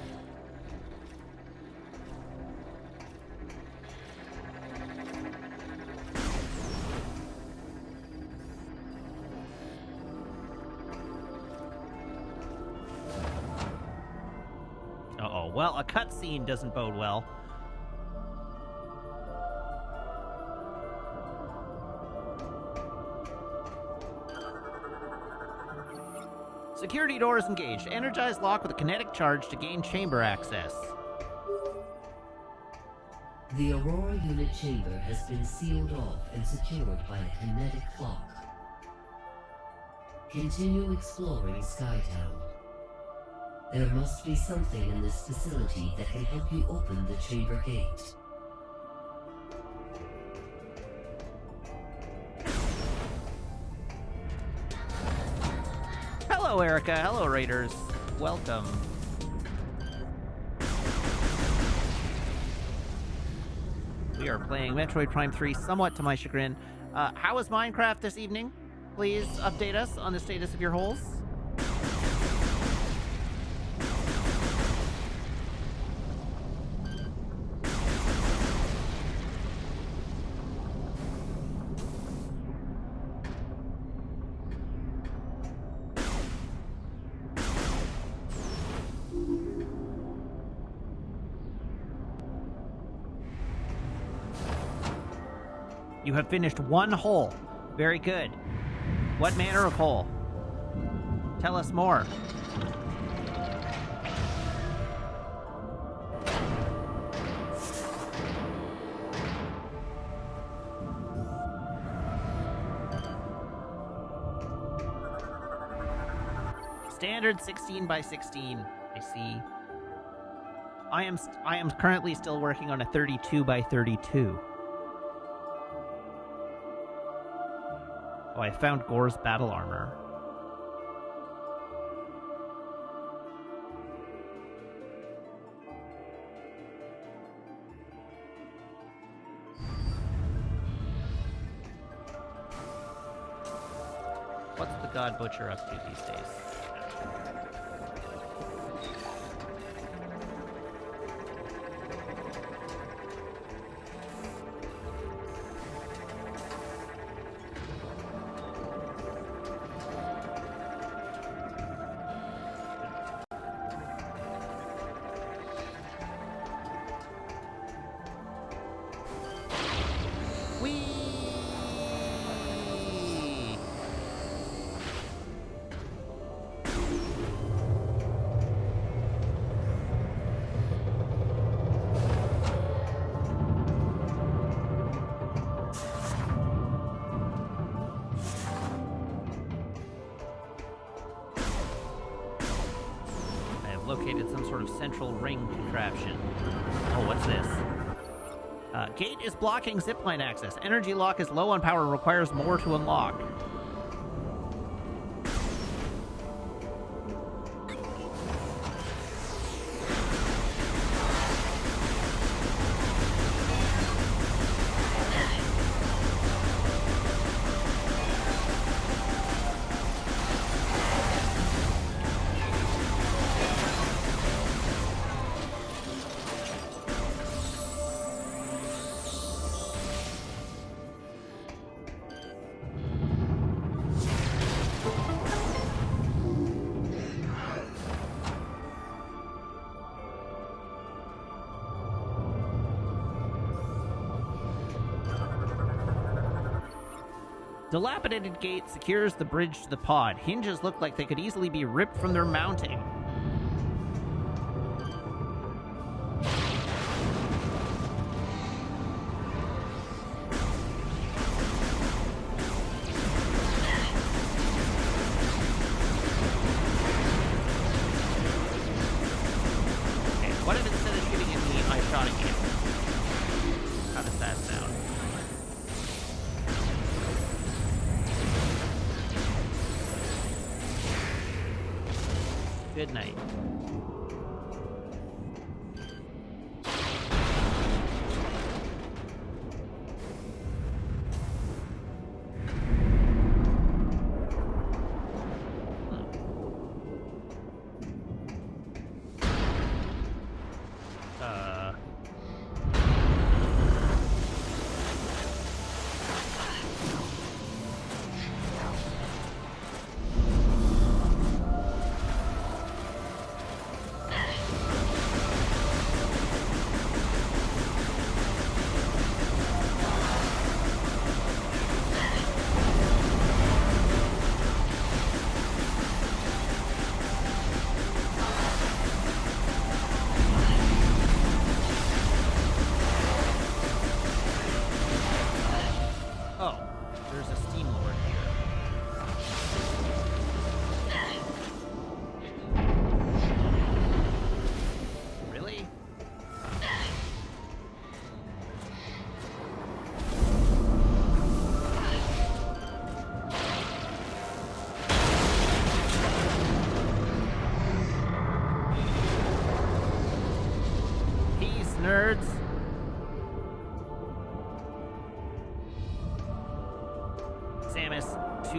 Uh-oh. Well, a cutscene doesn't bode well. Security door is engaged. Energize lock with a kinetic charge to gain chamber access. The Aurora unit chamber has been sealed off and secured by a kinetic lock. Continue exploring Skytown. There must be something in this facility that can help you open the chamber gate. Hello, Erica. Hello, Raiders. Welcome. We are playing Metroid Prime 3, somewhat to my chagrin. How is Minecraft this evening? Please update us on the status of your holes. You have finished one hole. Very good. What manner of hole? Tell us more. Standard 16 by 16. I see. I am currently still working on a 32 by 32. Oh, I found Gore's battle armor. What's the God Butcher up to these days? Located some sort of central ring contraption. Oh, what's this? Gate is blocking zipline access. Energy lock is low on power and requires more to unlock. Dilapidated gate secures the bridge to the pod. Hinges look like they could easily be ripped from their mounting. Okay, what if instead of shooting at me, I shot at you? How does that sound? Good night.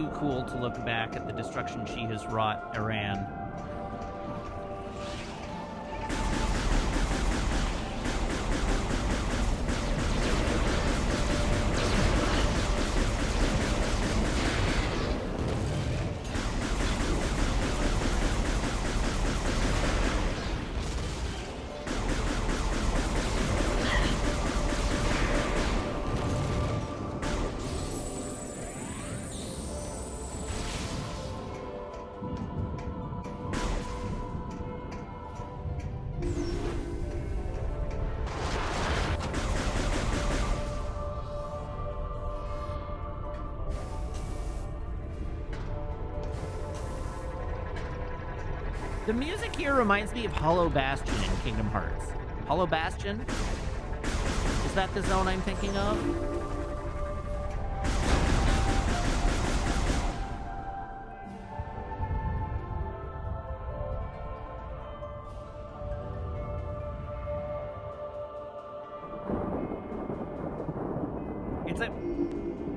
too cool to look back at the destruction she has wrought Iran. The music here reminds me of Hollow Bastion in Kingdom Hearts. Hollow Bastion? Is that the zone I'm thinking of?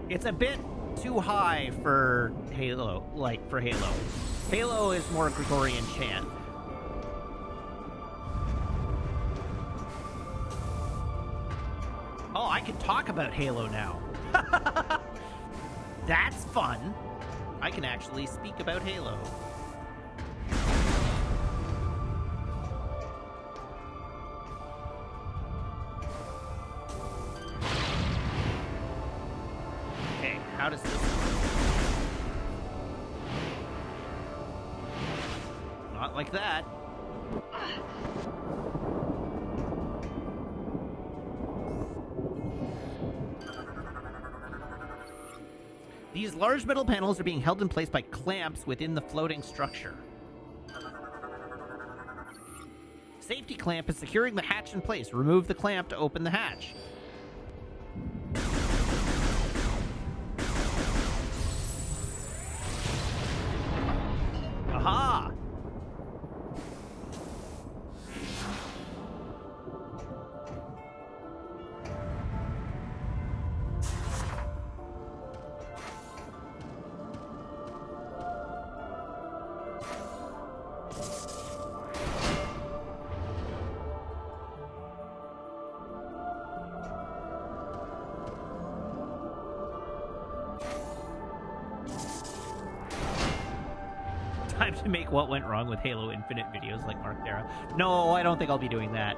It's a bit too high for Halo, for Halo. Halo is more Gregorian chant. Oh, I can talk about Halo now. That's fun. I can actually speak about Halo. Okay, how does this work? Not like that. These large metal panels are being held in place by clamps within the floating structure. Safety clamp is securing the hatch in place. Remove the clamp to open the hatch. Aha! Time to make what went wrong with Halo Infinite videos like Mark Thera. No, I don't think I'll be doing that.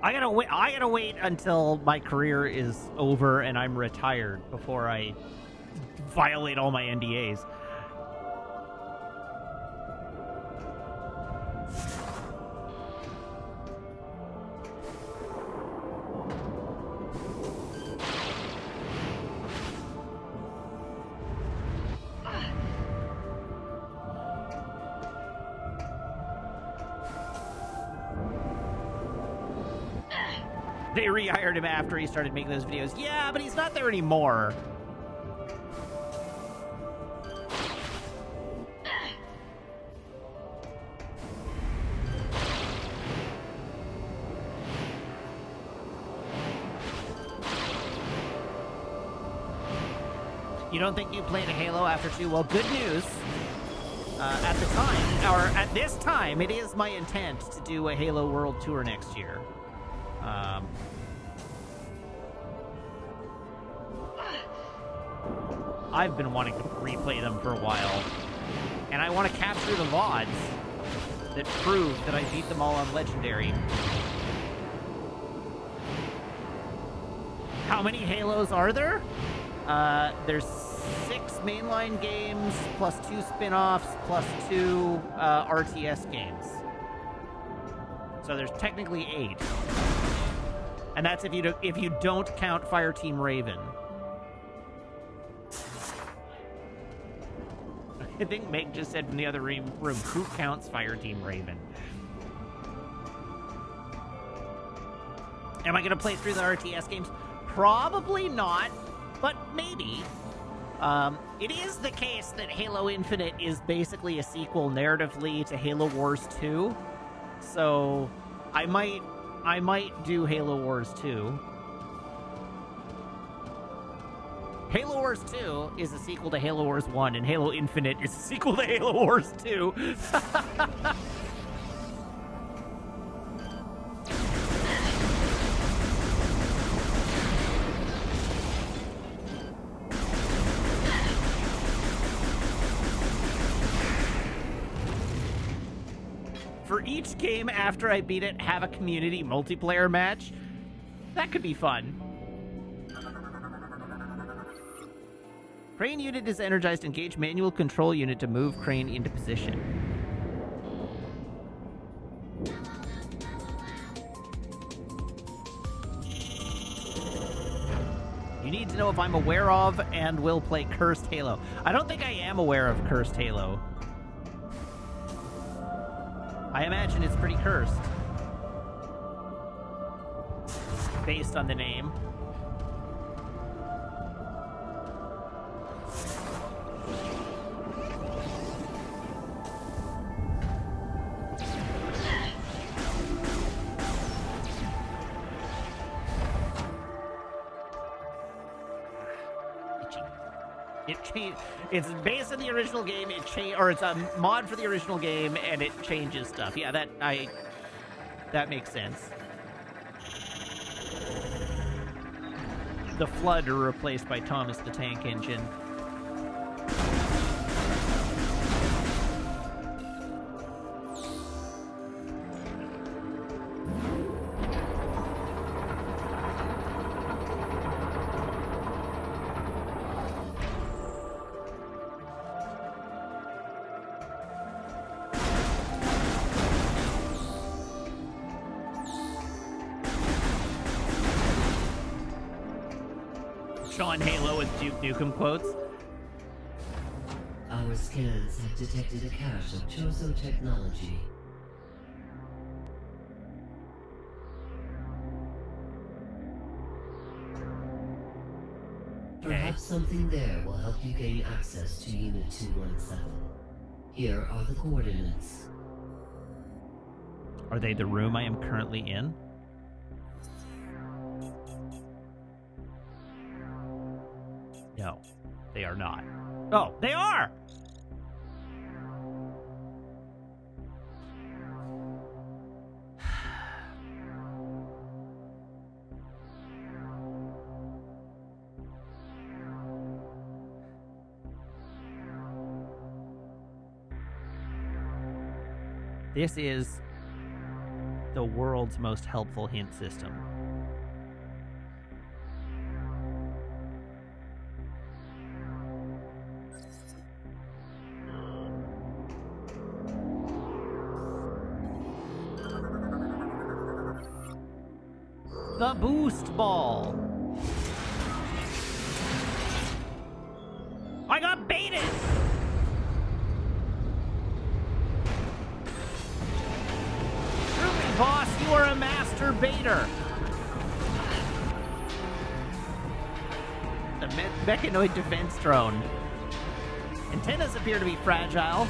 I gotta wait until my career is over and I'm retired before I violate all my NDAs. They rehired him after he started making those videos. Yeah, but he's not there anymore. You don't think you played a Halo after 2? Well, good news. At the time, or at this time, it is my intent to do a Halo World Tour next year. I've been wanting to replay them for a while, and I want to capture the VODs that prove that I beat them all on Legendary. How many Halos are there? There's 6 mainline games, plus 2 spin-offs, plus 2 RTS games. So there's technically 8. And that's if you don't count Fireteam Raven. I think Meg just said from the other room, who counts Fireteam Raven? Am I going to play through the RTS games? Probably not, but maybe. It is the case that Halo Infinite is basically a sequel narratively to Halo Wars 2. So I might do Halo Wars 2. Halo Wars 2 is a sequel to Halo Wars 1, and Halo Infinite is a sequel to Halo Wars 2. For each game after I beat it, have a community multiplayer match. That could be fun. Crane unit is energized. Engage manual control unit to move crane into position. You need to know if I'm aware of and will play Cursed Halo. I don't think I am aware of Cursed Halo. I imagine it's pretty cursed. Based on the name. It's based on the original game. Or it's a mod for the original game, and it changes stuff. Yeah, that makes sense. The Flood are replaced by Thomas the Tank Engine. Sean Halo with Duke Nukem quotes. Our scans have detected a cache of Chozo technology. Perhaps something there will help you gain access to Unit 217. Here are the coordinates. Are they the room I am currently in? No, they are not. Oh, they are! This is the world's most helpful hint system. The boost ball. I got baited. Prove it, boss. You are a master baiter. The mechanoid defense drone. Antennas appear to be fragile.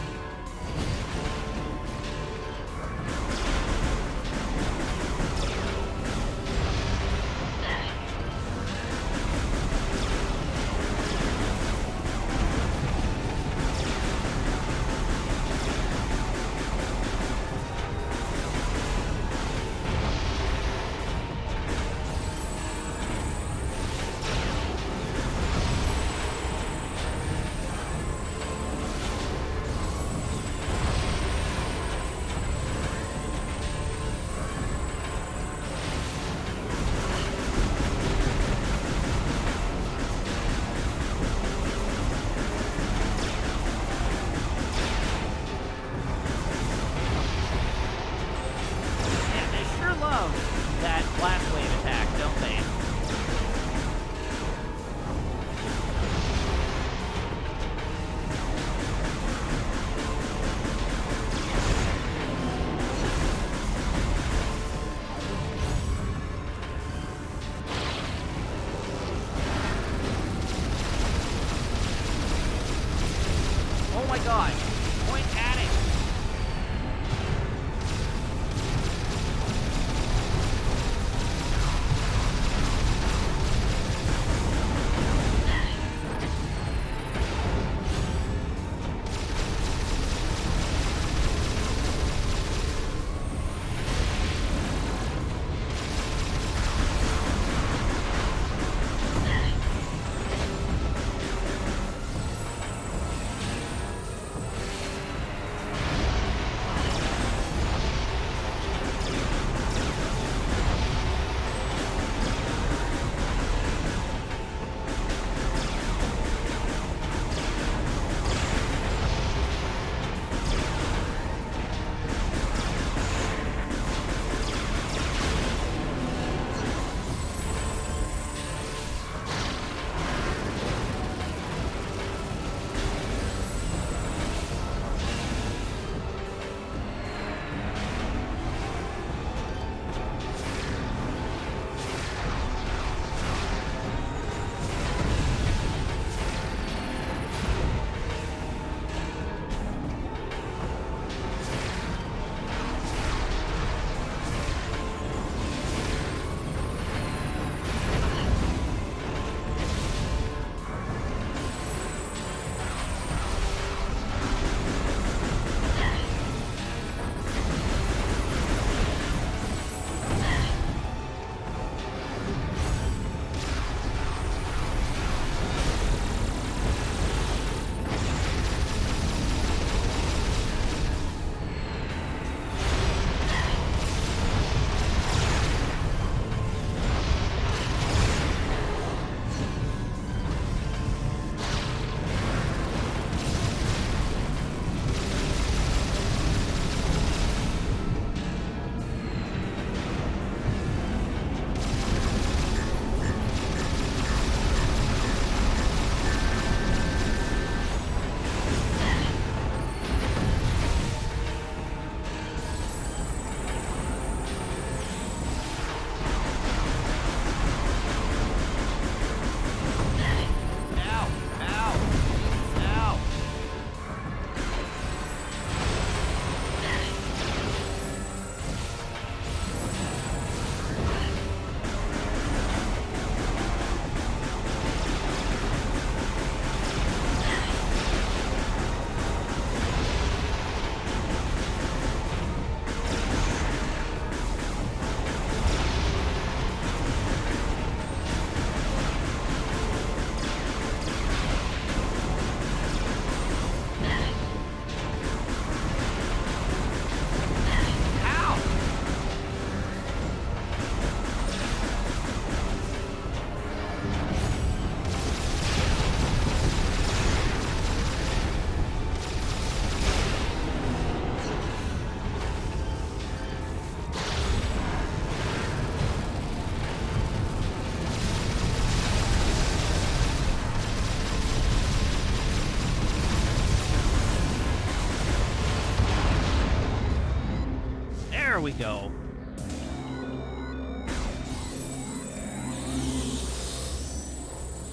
we go.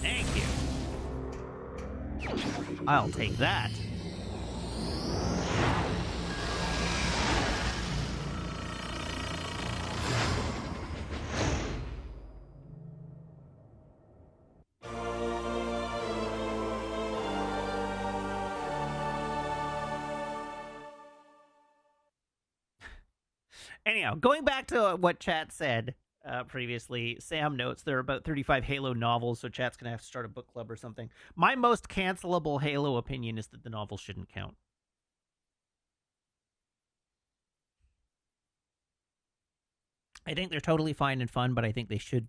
Thank you. I'll take that. Anyhow, going back to what chat said previously, Sam notes there are about 35 Halo novels, so chat's going to have to start a book club or something. My most cancelable Halo opinion is that the novels shouldn't count. I think they're totally fine and fun, but I think they should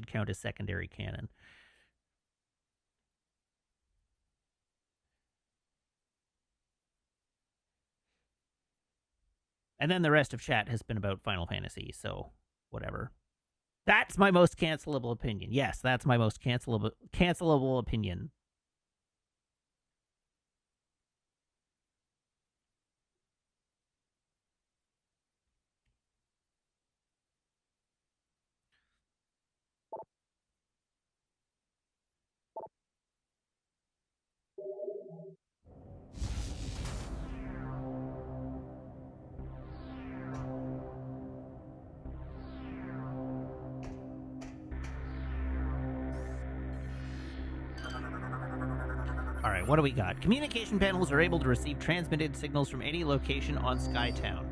count as secondary canon. And then the rest of chat has been about Final Fantasy, so whatever. That's my most cancelable opinion. Yes, that's my most cancelable opinion. Alright, what do we got? Communication panels are able to receive transmitted signals from any location on Skytown.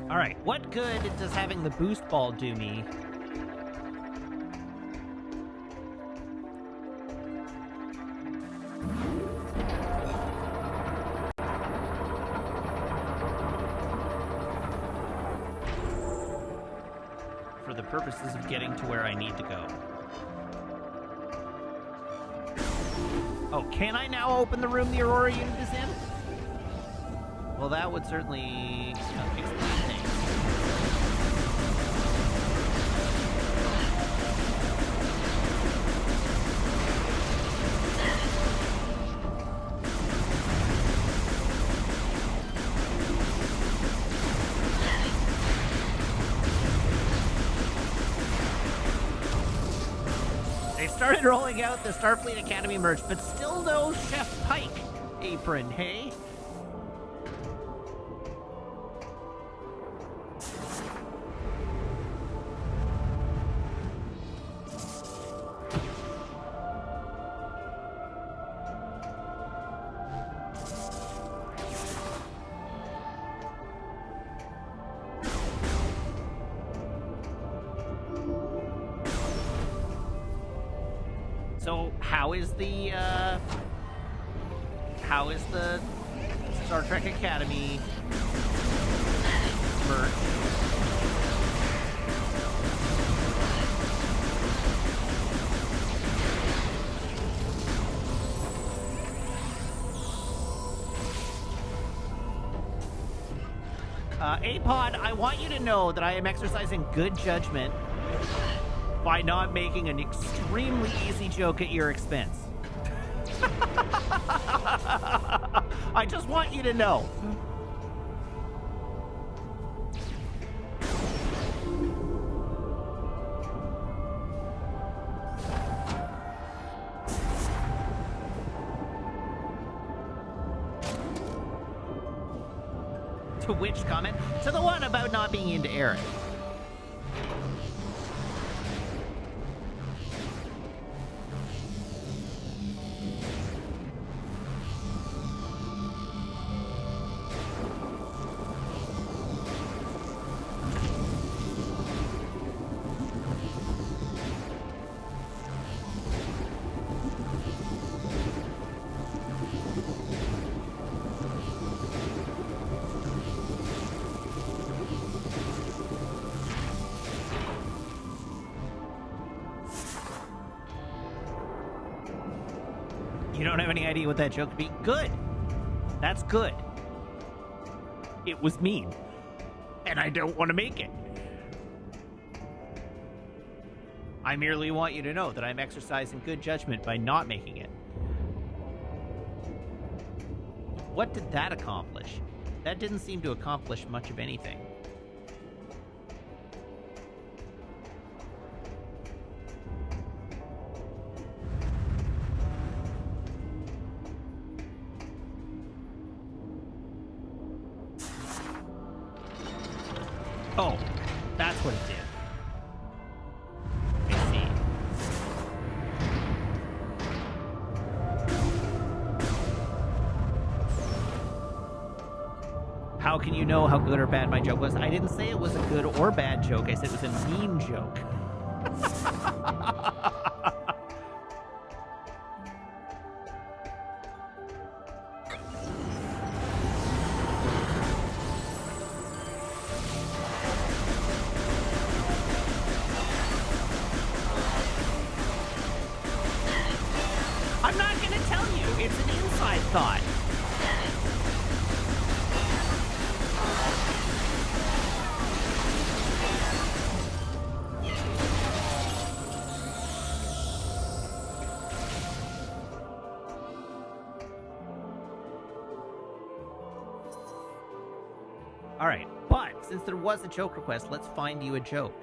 Alright, what good does having the boost ball do me? For the purposes of getting to where I need to go. Oh, can I now open the room the Aurora unit is in? Well, that would certainly explain things. They started rolling out the Starfleet Academy merch, but still no Chef Pike apron, hey? So how is the Star Trek Academy merch? A-Pod, I want you to know that I am exercising good judgment by not making an extremely easy joke at your expense. I just want you to know. To which comment? To the one about not being into Eric. You don't have any idea what that joke would be? Good. That's good. It was mean. And I don't want to make it. I merely want you to know that I'm exercising good judgment by not making it. What did that accomplish? That didn't seem to accomplish much of anything. Oh, that's what it did. I see. How can you know how good or bad my joke was? I didn't say it was a good or bad joke. I said it was a mean joke. I'm not gonna tell you. It's an inside thought. All right, but since there was a joke request, let's find you a joke.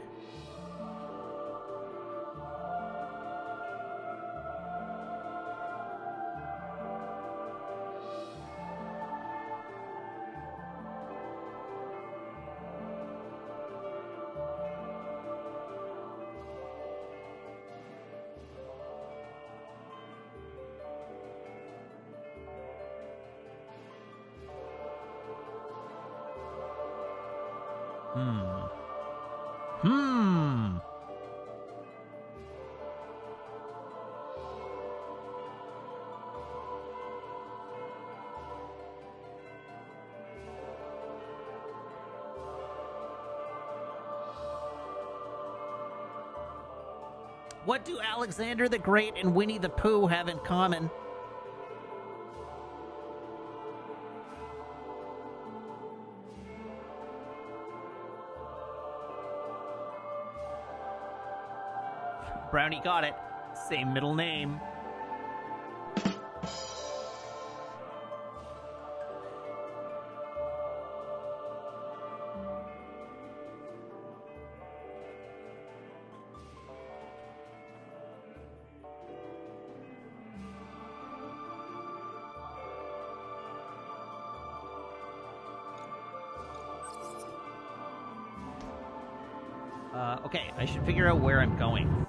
What do Alexander the Great and Winnie the Pooh have in common? Brownie got it. Same middle name. Okay, I should figure out where I'm going.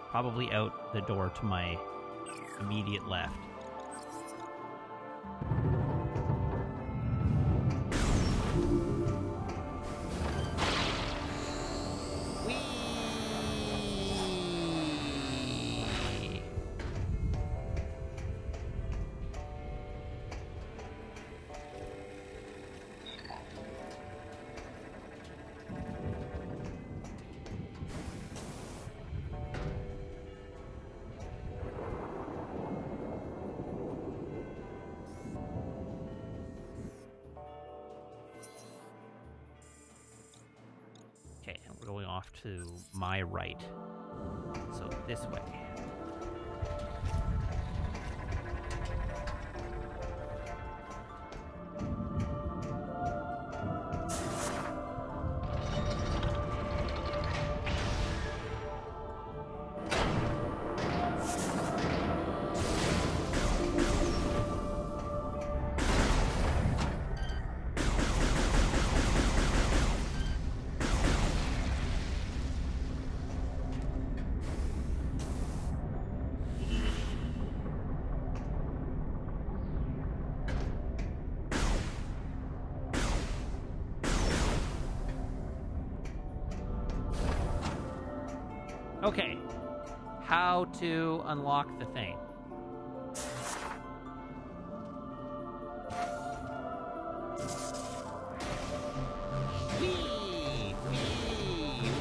Probably out the door to my immediate left. Okay, and we're going off to my right. So this way. Okay. How to unlock the thing. Whee! Whee!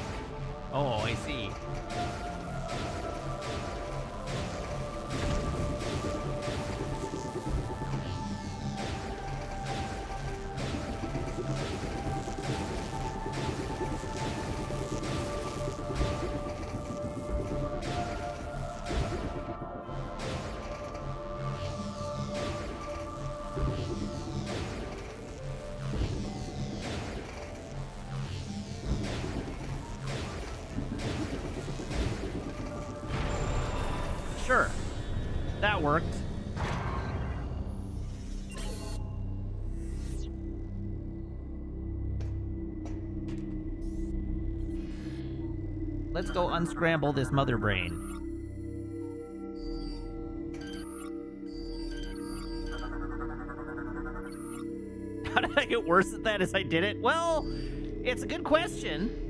Oh, I see. Sure. That worked. Let's go unscramble this mother brain. How did I get worse at that as I did it? Well, it's a good question.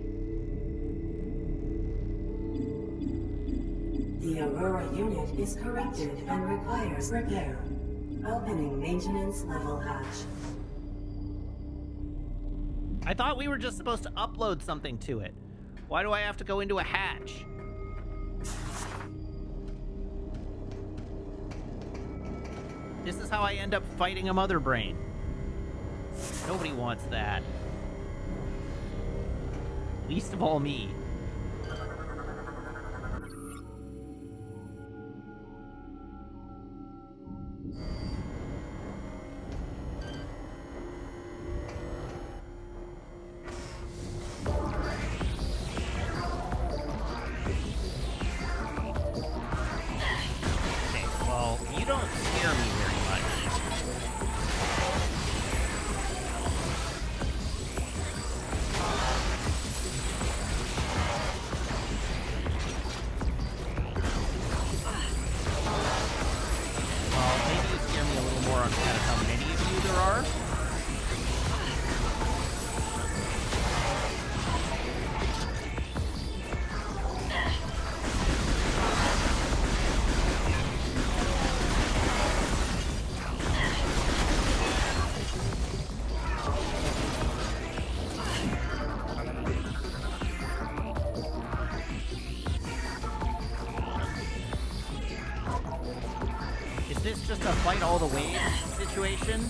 The Aurora unit is corrupted and requires repair. Opening maintenance level hatch. I thought we were just supposed to upload something to it. Why do I have to go into a hatch? This is how I end up fighting a mother brain. Nobody wants that. Least of all me. Is this just a fight all the waves situation?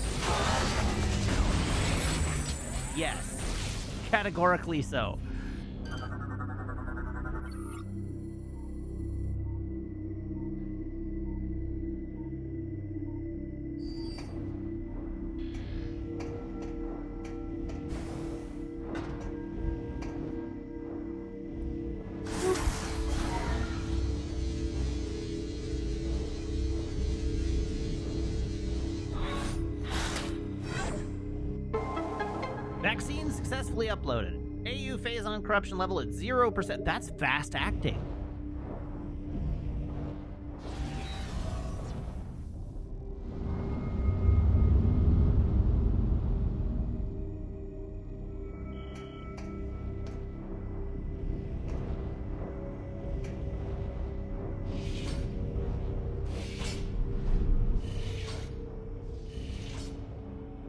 Yes. Categorically so. Vaccine successfully uploaded. AU phase on corruption level at 0%. That's fast acting.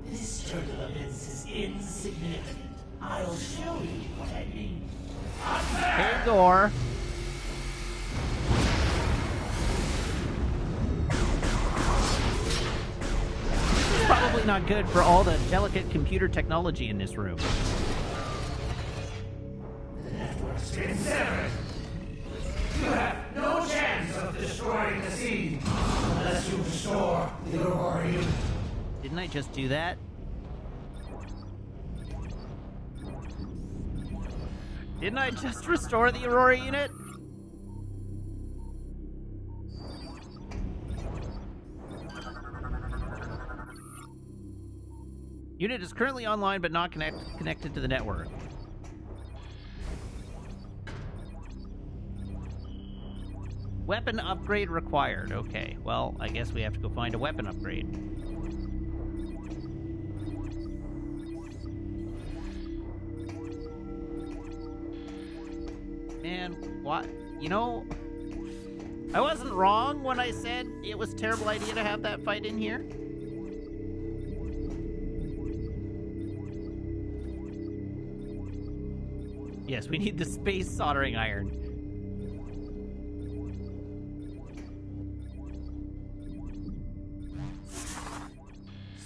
This turbulence is insignificant. I'll show you what I mean. Hey, Gore. This is probably not good for all the delicate computer technology in this room. The network's been severed. You have no chance of destroying the scene unless you restore the Aurora unit. Didn't I just do that? Didn't I just restore the Aurora unit? Unit is currently online but not connected to the network. Weapon upgrade required. Okay, well, I guess we have to go find a weapon upgrade. Man, what? You know, I wasn't wrong when I said it was a terrible idea to have that fight in here. Yes, we need the space soldering iron.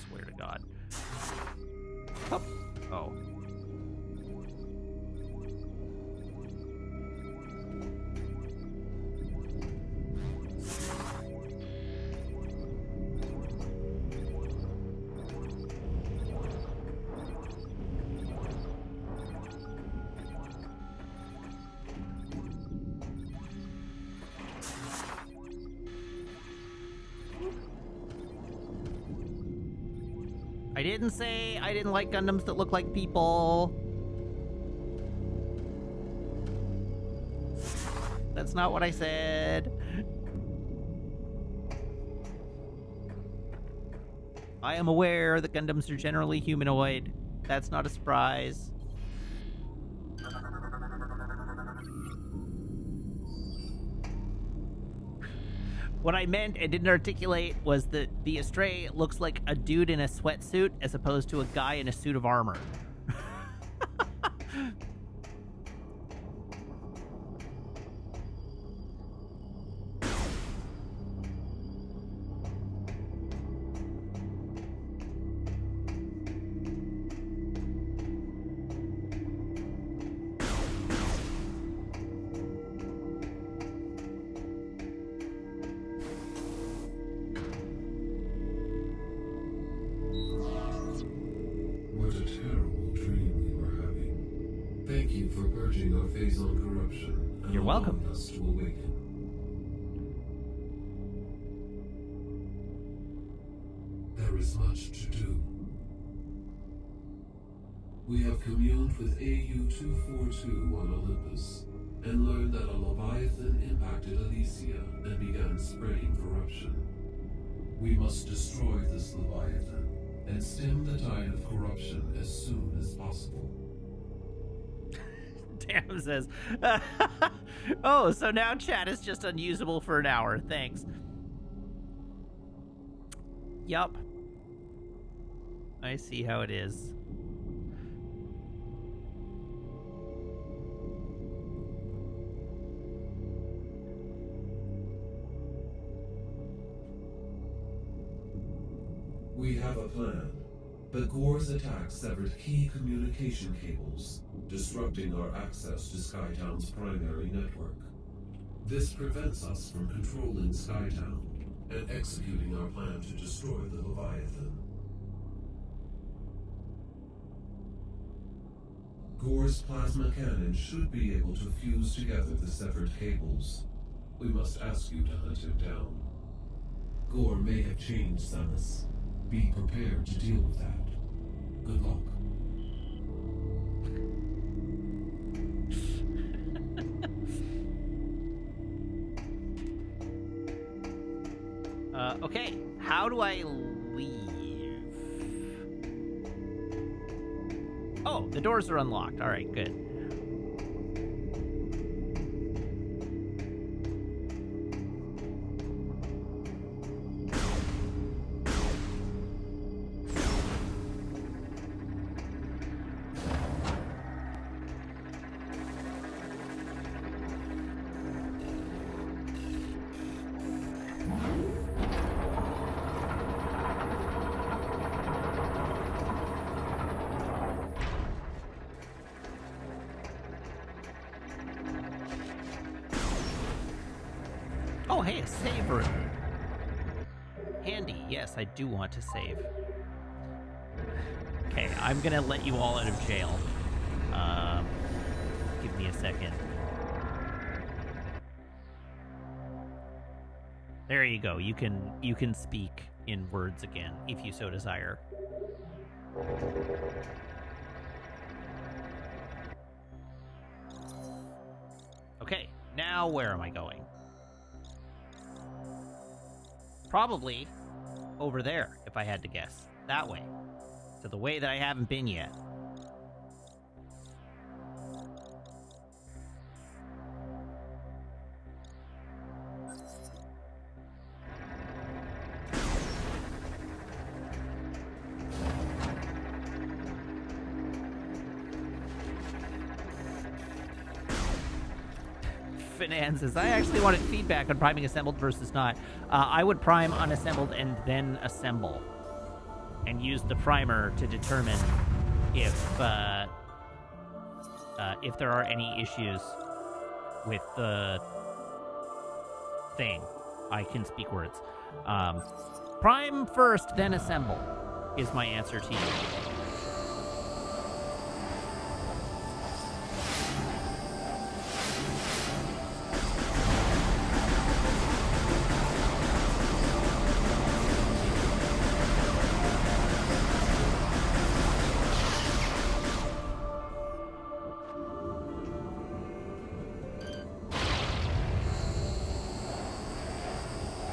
Swear to God. Oh. Oh. I didn't say I didn't like Gundams that look like people. That's not what I said. I am aware that Gundams are generally humanoid. That's not a surprise. What I meant and didn't articulate was that the Astray looks like a dude in a sweatsuit as opposed to a guy in a suit of armor. What a terrible dream we were having. Thank you for purging our Phazon corruption and You're welcome. allowing us to awaken. There is much to do. We have communed with AU-242 on Olympus and learned that a Leviathan impacted Elysia and began spreading corruption. We must destroy this Leviathan and stem the tide of corruption as soon as possible. Damn says, oh, so now chat is just unusable for an hour. Thanks. Yup. I see how it is. We have a plan, but Gore's attack severed key communication cables, disrupting our access to Skytown's primary network. This prevents us from controlling Skytown and executing our plan to destroy the Leviathan. Gore's plasma cannon should be able to fuse together the severed cables. We must ask you to hunt him down. Gore may have changed, Samus. Be prepared to deal with that. Good luck. Okay, how do I leave? Oh, the doors are unlocked. All right, good. Oh, hey, a save room. Handy. Yes, I do want to save. Okay, I'm gonna let you all out of jail. Give me a second. There you go. You can speak in words again if you so desire. Okay, now where am I going? Probably over there, if I had to guess. That way. To the way that I haven't been yet. Finances. I actually wanted feedback on priming assembled versus not. I would prime unassembled and then assemble, and use the primer to determine if there are any issues with the thing. I can speak words. Prime first, then assemble is my answer to you.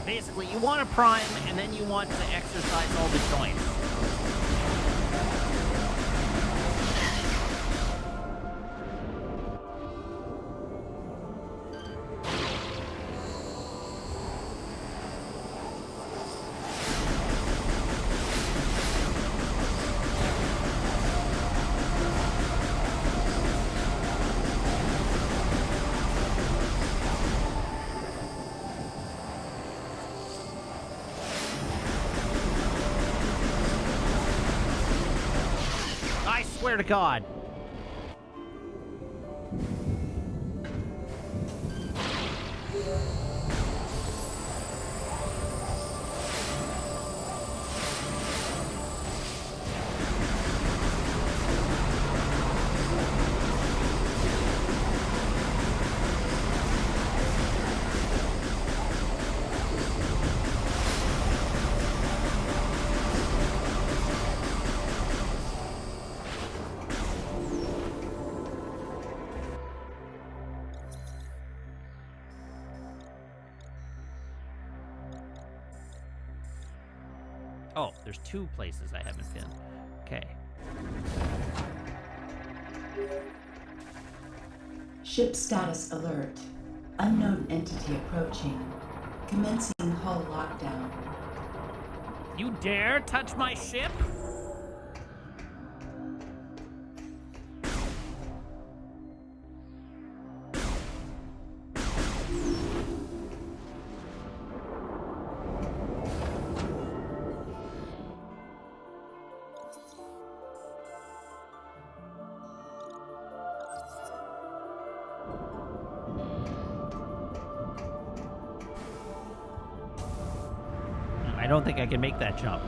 Basically, you want to prime, and then you want to exercise all the joints. I swear to God. Oh, there's two places I haven't been. Okay. Ship status alert. Unknown entity approaching. Commencing hull lockdown. You dare touch my ship? I don't think I can make that jump.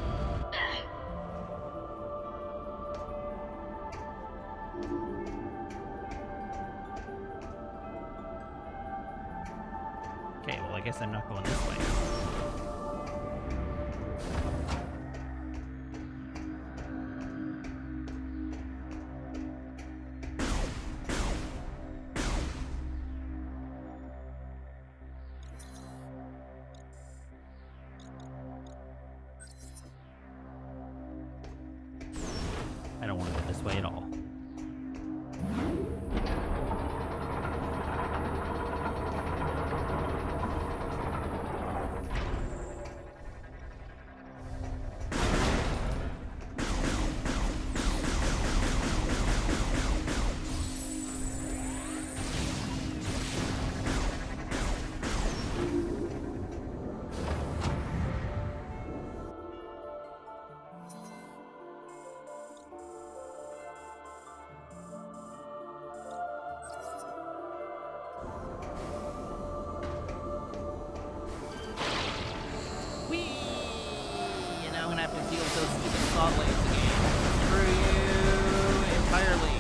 Okay, well, I guess I'm not going this way. I don't want to go this way at all. Those stupid slot lanes again. Screw you entirely.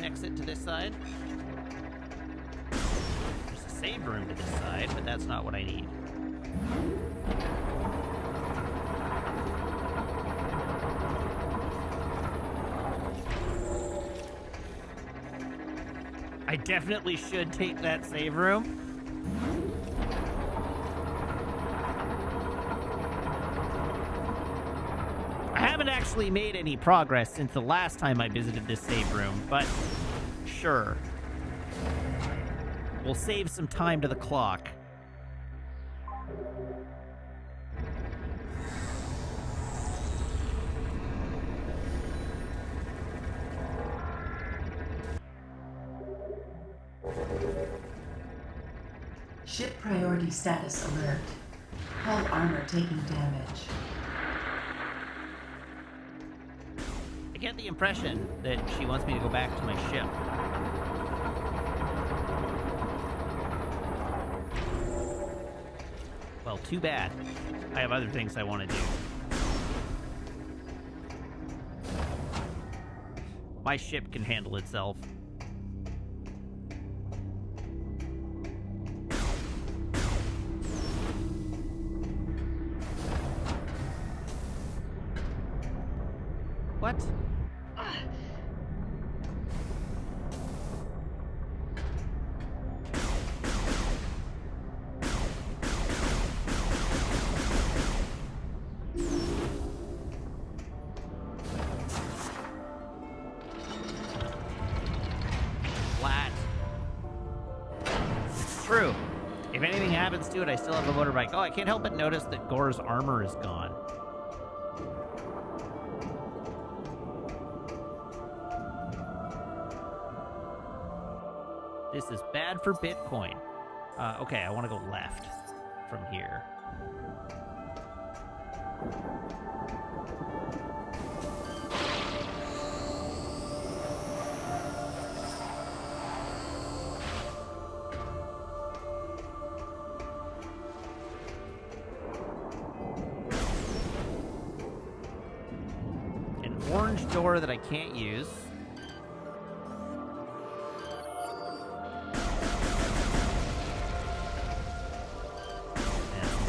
Exit to this side. There's a save room to this side, but that's not what I need. I definitely should take that save room. actually made any progress since the last time I visited this save room, but sure. We'll save some time to the clock. Ship priority status alert. Hull armor taking damage. I get the impression that she wants me to go back to my ship. Well, too bad. I have other things I want to do. My ship can handle itself. What? Flat. It's true. If anything happens to it, I still have a motorbike. Oh, I can't help but notice that Gore's armor is gone. This is bad for Bitcoin. Okay, I want to go left from here. An orange door that I can't use.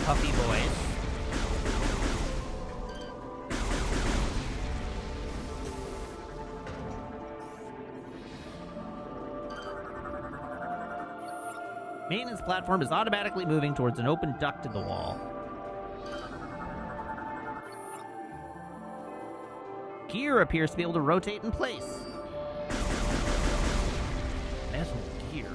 Puffy boys. Maintenance platform is automatically moving towards an open duct in the wall. Gear appears to be able to rotate in place. Metal gear.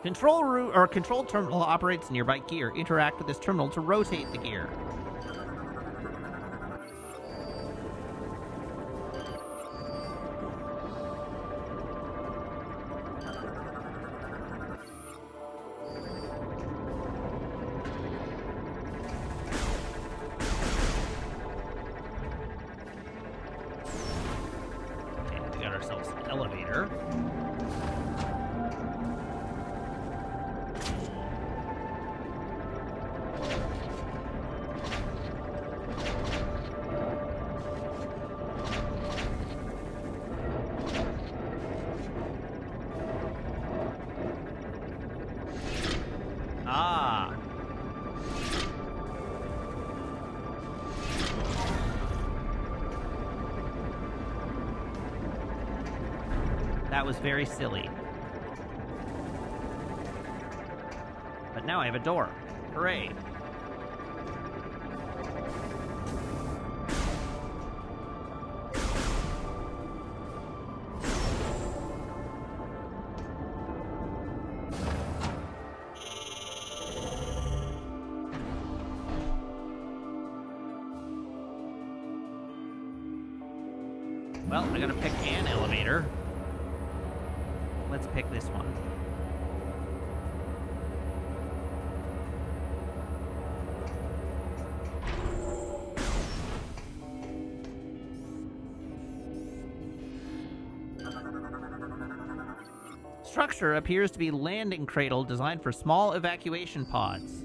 Control terminal operates nearby gear. Interact with this terminal to rotate the gear. Okay, we got ourselves an elevator. Ah. That was very silly. But now I have a door. Hooray. Well, I gotta pick an elevator. Let's pick this one. Structure appears to be landing cradle designed for small evacuation pods.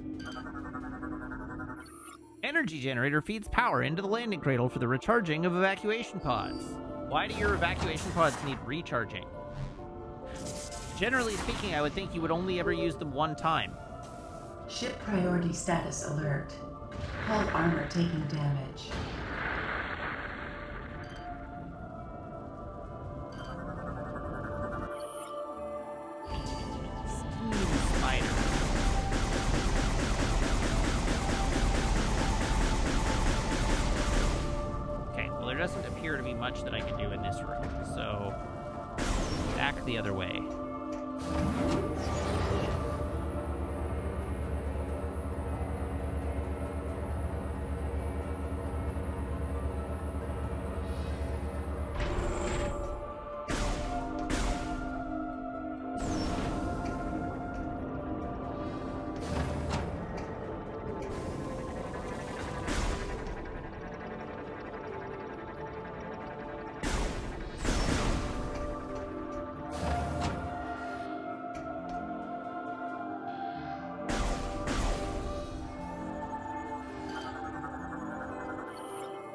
Energy generator feeds power into the landing cradle for the recharging of evacuation pods. Why do your evacuation pods need recharging? Generally speaking, I would think you would only ever use them one time. Ship priority status alert. Hull armor taking damage. much that I can do in this room. So, back the other way.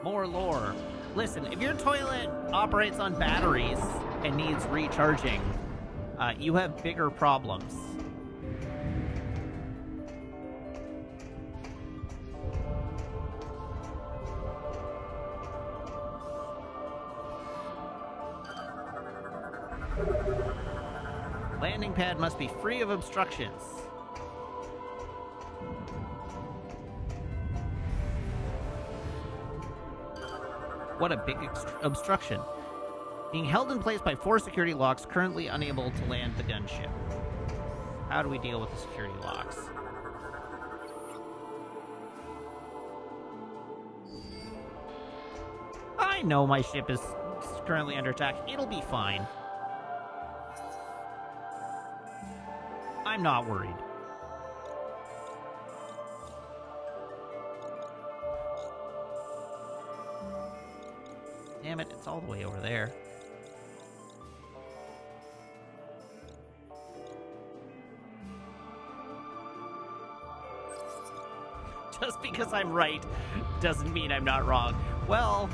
More lore. Listen, if your toilet operates on batteries and needs recharging, you have bigger problems. Landing pad must be free of obstructions. What a big obstruction. Being held in place by 4 security locks, currently unable to land the gunship. How do we deal with the security locks? I know my ship is currently under attack. It'll be fine. I'm not worried. Damn it, it's all the way over there. Just because I'm right doesn't mean I'm not wrong. Well...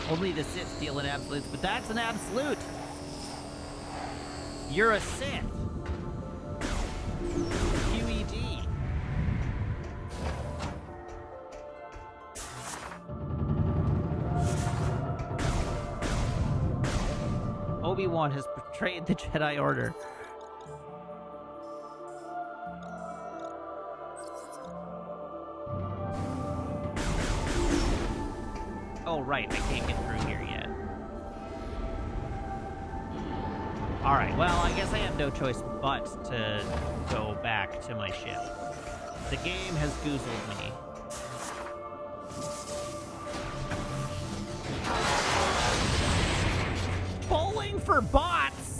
Only the Sith deal in absolutes, but that's an absolute. You're a Sith. QED. Obi-Wan has betrayed the Jedi Order. Oh, right, I can't get through here yet. Alright, well, I guess I have no choice but to go back to my ship. The game has goozled me. Bowling for bots!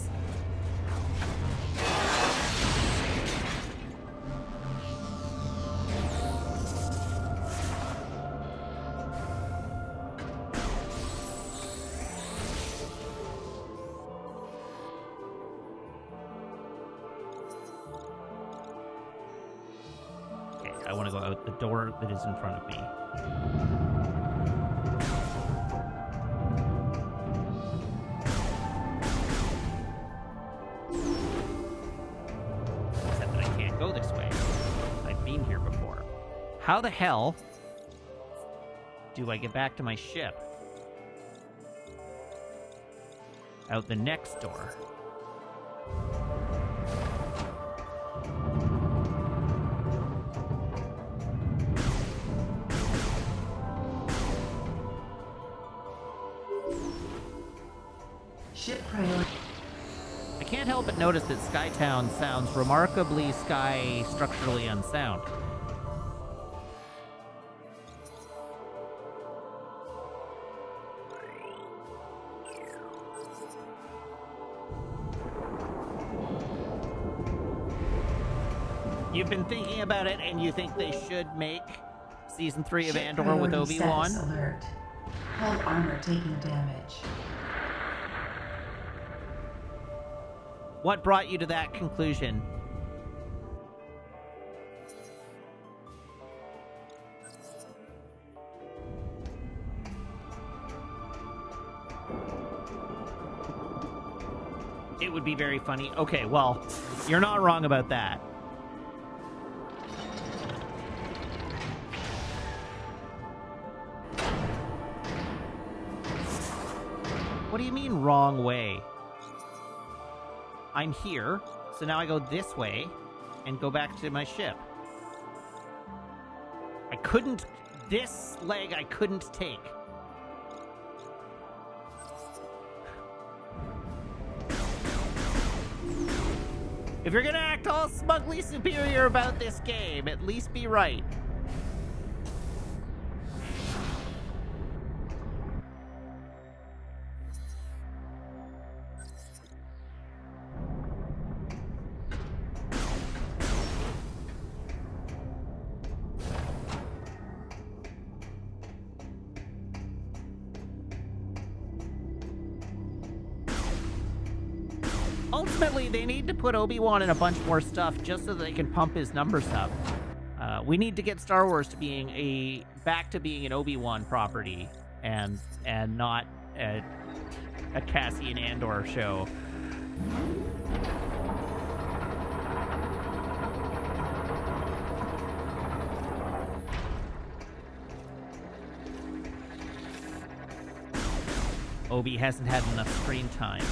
I want to go out the door that is in front of me. Except that I can't go this way. I've been here before. How the hell do I get back to my ship? Out the next door. Ship priority. I can't help but notice that Skytown sounds remarkably sky structurally unsound. You've been thinking about it, and you think they should make Season 3 of Ship Andor with priority Obi-Wan? status alert. Hull armor taking damage. What brought you to that conclusion? It would be very funny. Okay, well, you're not wrong about that. What do you mean, wrong way? I'm here, so now I go this way and go back to my ship. I couldn't... This leg I couldn't take. If you're gonna act all smugly superior about this game, at least be right. Ultimately, they need to put Obi-Wan in a bunch more stuff just so that they can pump his numbers up. We need to get Star Wars to being back to being an Obi-Wan property and not a Cassian Andor show. Obi hasn't had enough screen time.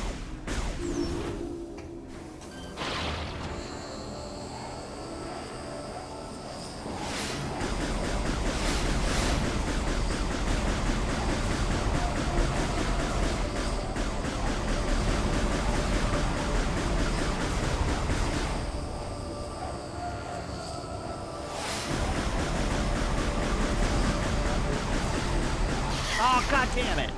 Oh, God damn it!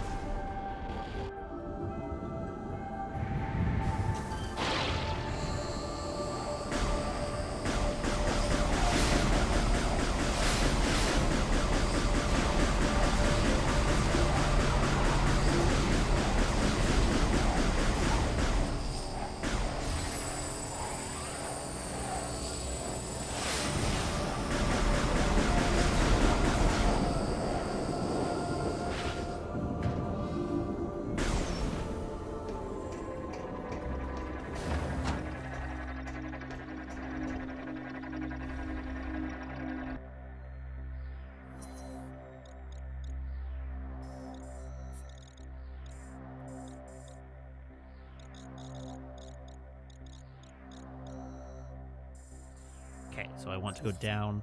Okay, so I want to go down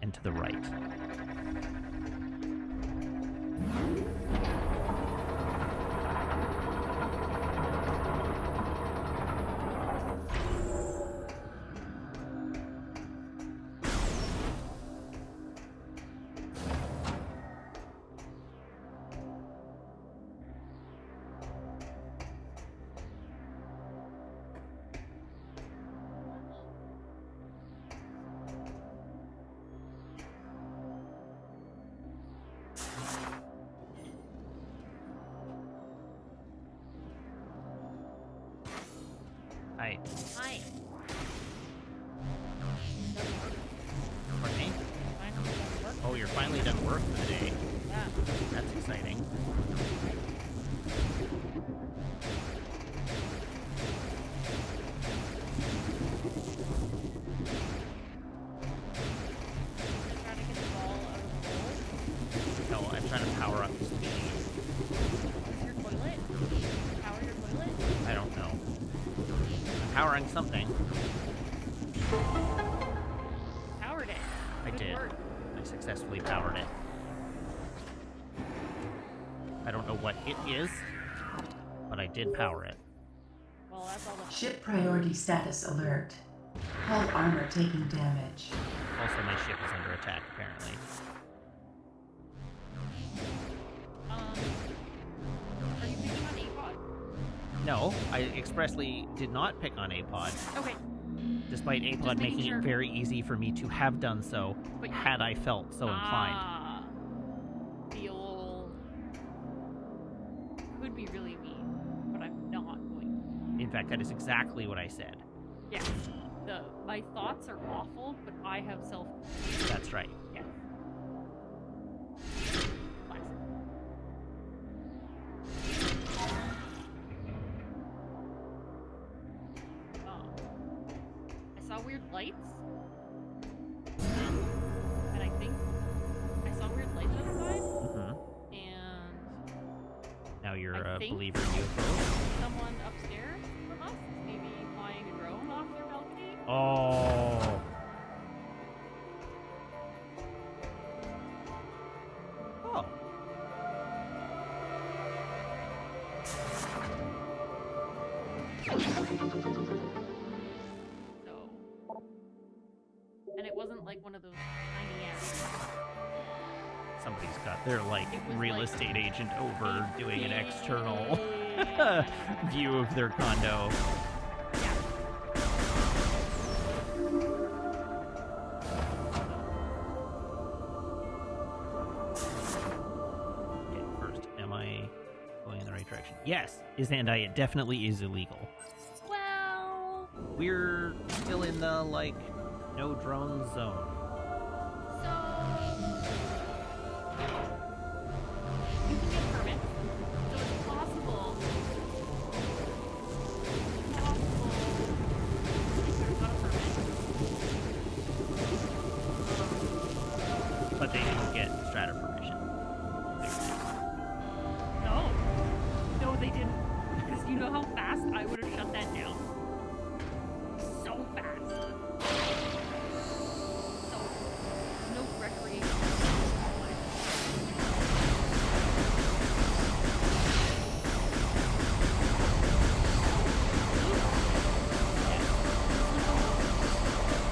and to the right. Hi. Hi. Pardon me? Finally done work. Oh, you're finally done work for the day. Yeah. That's exciting. Trying to get the ball out of the hole. No, I'm trying to power up this machine. Where's your toilet? Power your toilet? I don't know. I'm powering something. Powered it. I Good did. work. I successfully powered it. I don't know what it is, but I did power it. Well, that's all the... Ship priority status alert. Hull armor taking damage. Also, my ship is under attack, apparently. Are you picking on APOD? No, I expressly did not pick on APOD. Okay. despite APOD making making sure. it very easy for me to have done so, But- had I felt so inclined. Ah, the old could be really mean, but I'm not going In fact, that is exactly what I said. to. Yes. My thoughts are awful, but I have self. That's right. Yes. Classic. I saw weird lights. And I think I saw weird lights outside. Hmm. And Now you're I a think- believer in UFOs. someone upstairs from us, maybe flying a drone off their balcony. Oh. Oh. So, and it wasn't like one of those tiny ass. Somebody's got their, like, It was real like estate agent over a doing an external big- view of their condo. Yeah. Okay, first, am I going in the right direction? Yes, it definitely is illegal. Well, We're still in the, like, no drone zone. so you can get permits. So it's possible. It's possible. If there's not a permit. But they didn't get strata permission. No. No, they didn't. Because you know how fast I would have shut that down? So fast. So, no recreation.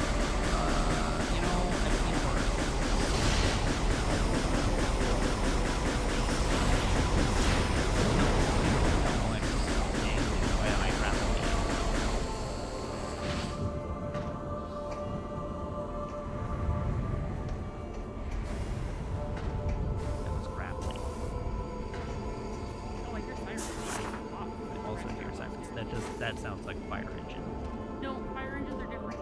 You know, I've seen worse. No, I'm saying why am I grappling? That was grappling. Oh, I hear sirens. I also hear sirens. That sounds like a fire engine. No, fire engines are different.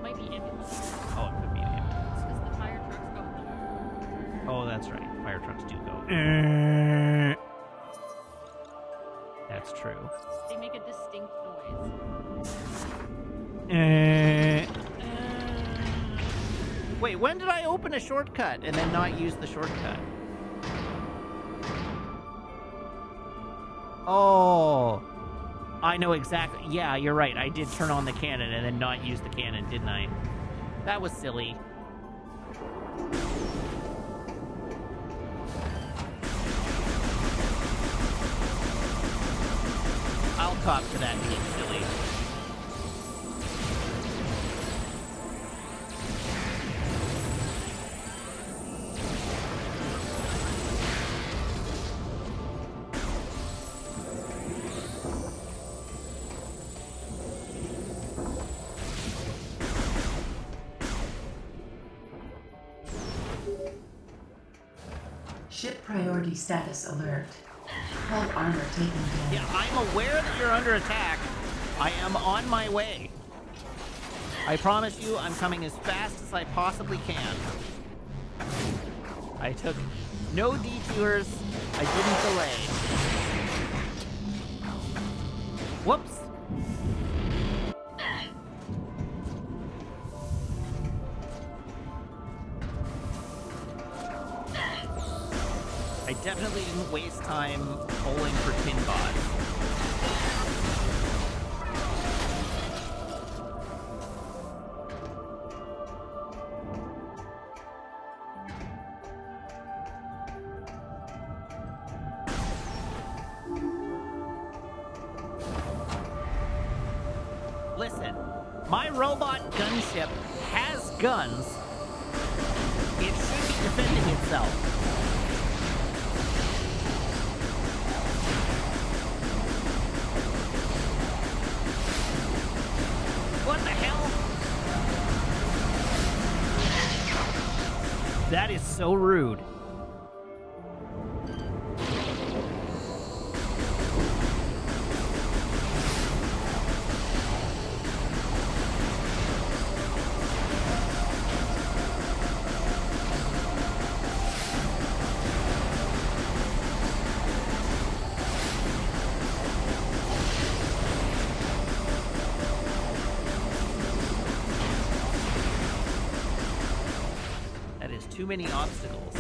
Might be ambulances. Oh, it could be an ambulance. Because the fire trucks go. Oh, that's right. Fire trucks do go. That's true. They make a distinct noise. Wait, when did I open a shortcut and then not use the shortcut? Oh, I know exactly. Yeah, you're right. I did turn on the cannon and then not use the cannon, didn't I? That was silly. I'll cop to that being silly. Ship priority status alert. Hull armor taking damage. Yeah, I'm aware that you're under attack. I am on my way. I promise you, I'm coming as fast as I possibly can. I took no detours. I didn't delay. Whoops. I definitely didn't waste time bowling for tin bots. Listen, my robot gunship has guns. It should be defending itself. What the so rude. That is too many obstacles.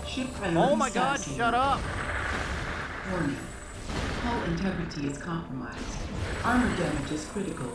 Ship priority Oh my god, status shut alert. up! Warning. Hull integrity is compromised. Armor damage is critical.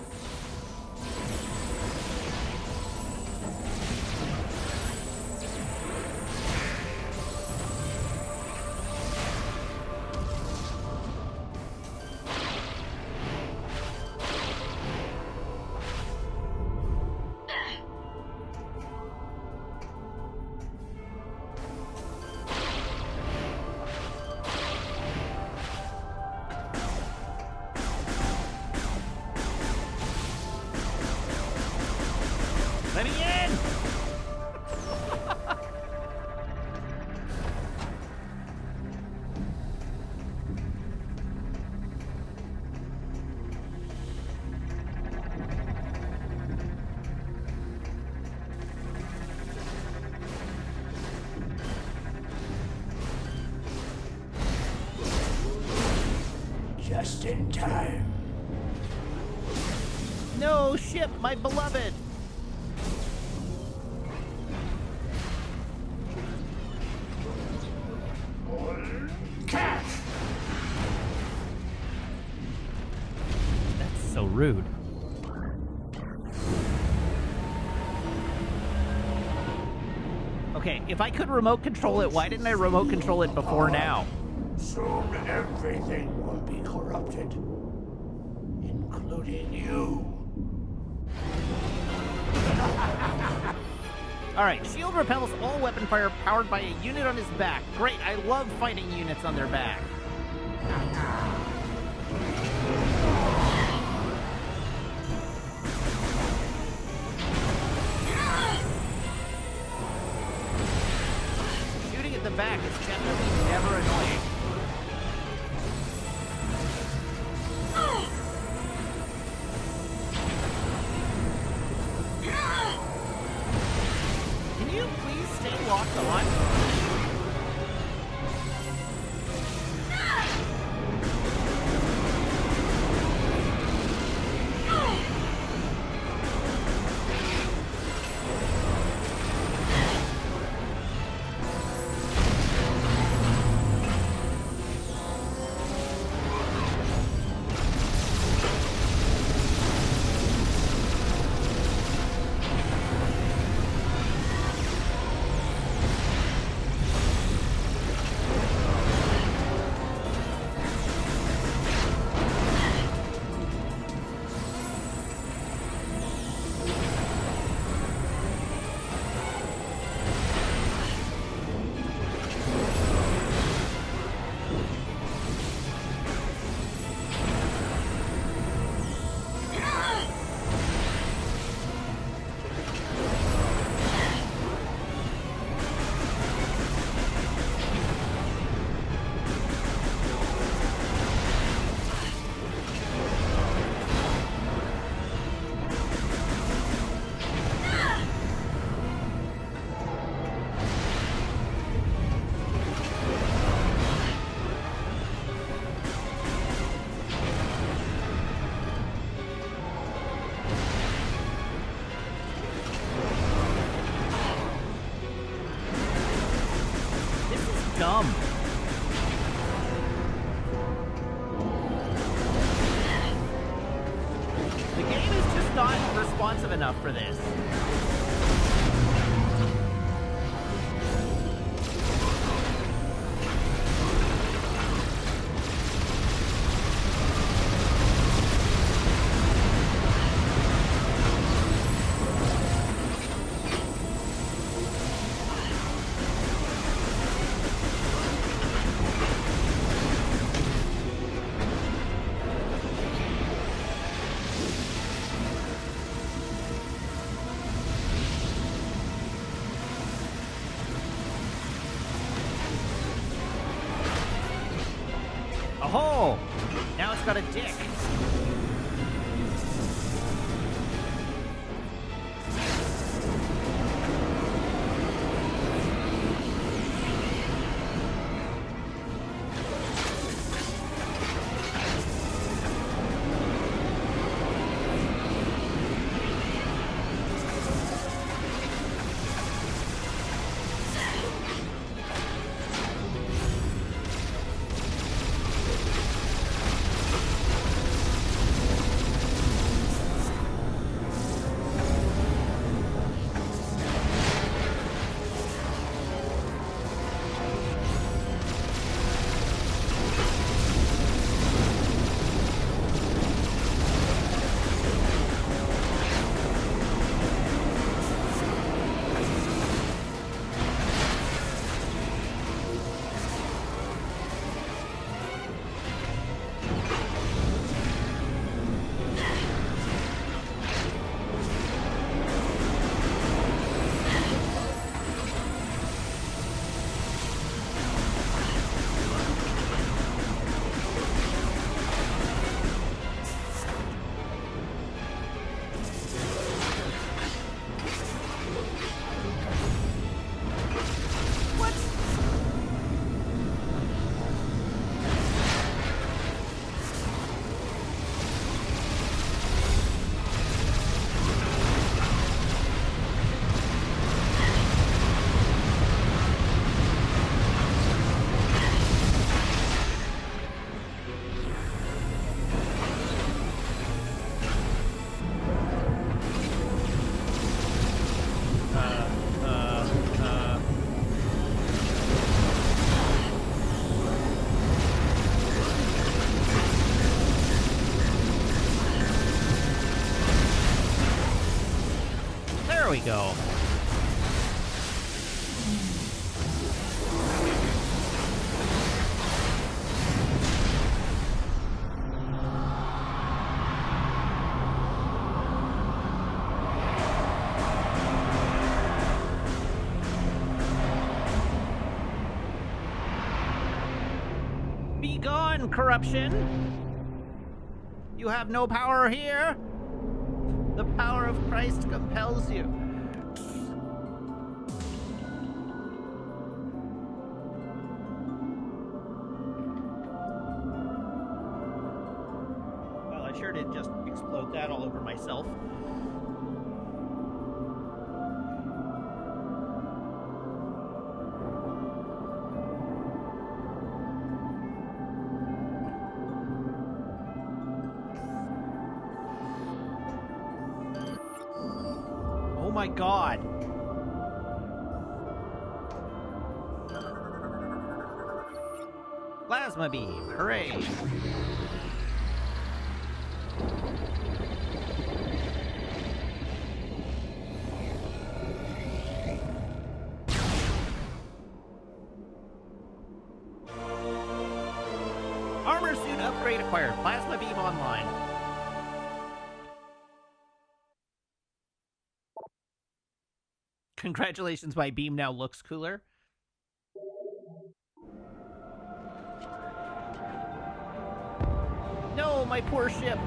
Let me in! Just in time. No, ship, my beloved! Catch! That's so rude. Okay, if I could remote control it, why didn't I remote control it before now? Soon everything will be corrupted, including you. Alright, shield repels all weapon fire powered by a unit on his back. Great, I love fighting units on their back. Shooting at the back is definitely never annoying. Can you please stay locked on? Dumb. The game is just not responsive enough for this. got a dick. We go. Be gone, corruption! You have no power here. The power of Christ compels you. Well, I sure did just explode that all over myself. Oh my god. Plasma beam, hooray. Armor suit upgrade acquired. Plasma beam online. Congratulations, my beam now looks cooler. No, my poor ship.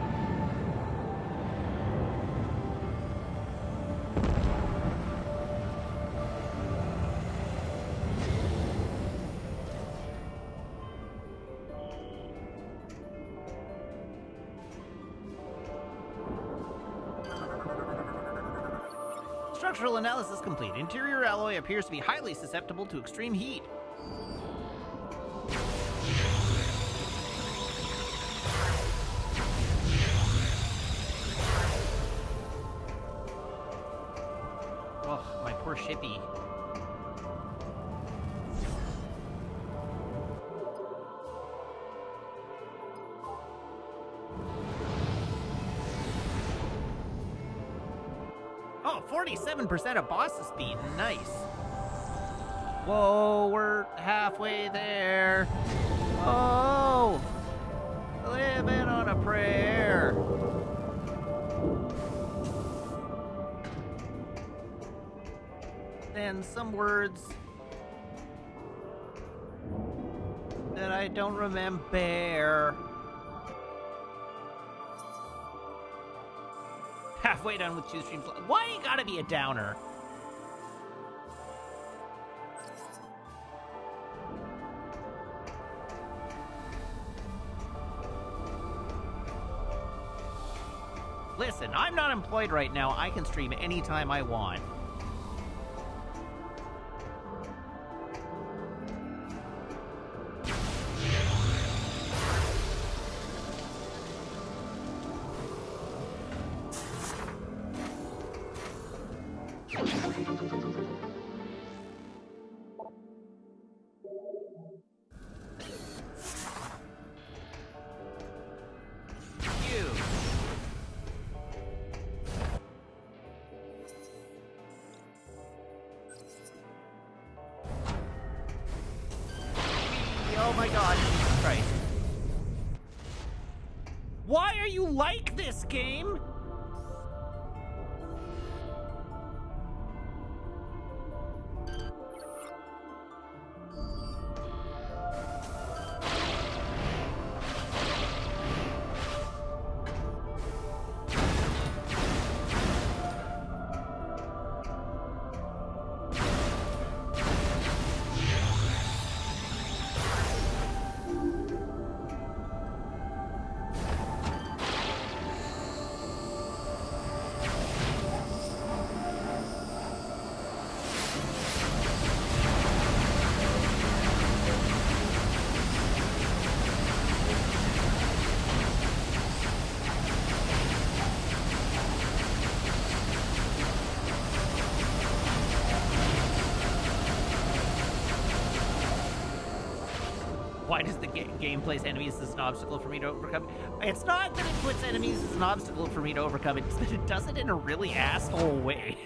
Structural analysis complete. Interior alloy appears to be highly susceptible to extreme heat. Oh, my poor shippy. Oh, 47% of boss speed. Nice. Whoa, we're halfway there. Oh, living on a prayer. Then some words that I don't remember. halfway done with 2 streams. Why you gotta be a downer? Listen, I'm not employed right now. I can stream anytime I want. Oh my god, Jesus Christ. Why are you like this, game? Why does the game place enemies as an obstacle for me to overcome? It's not that it puts enemies as an obstacle for me to overcome, it's that it does it in a really asshole way.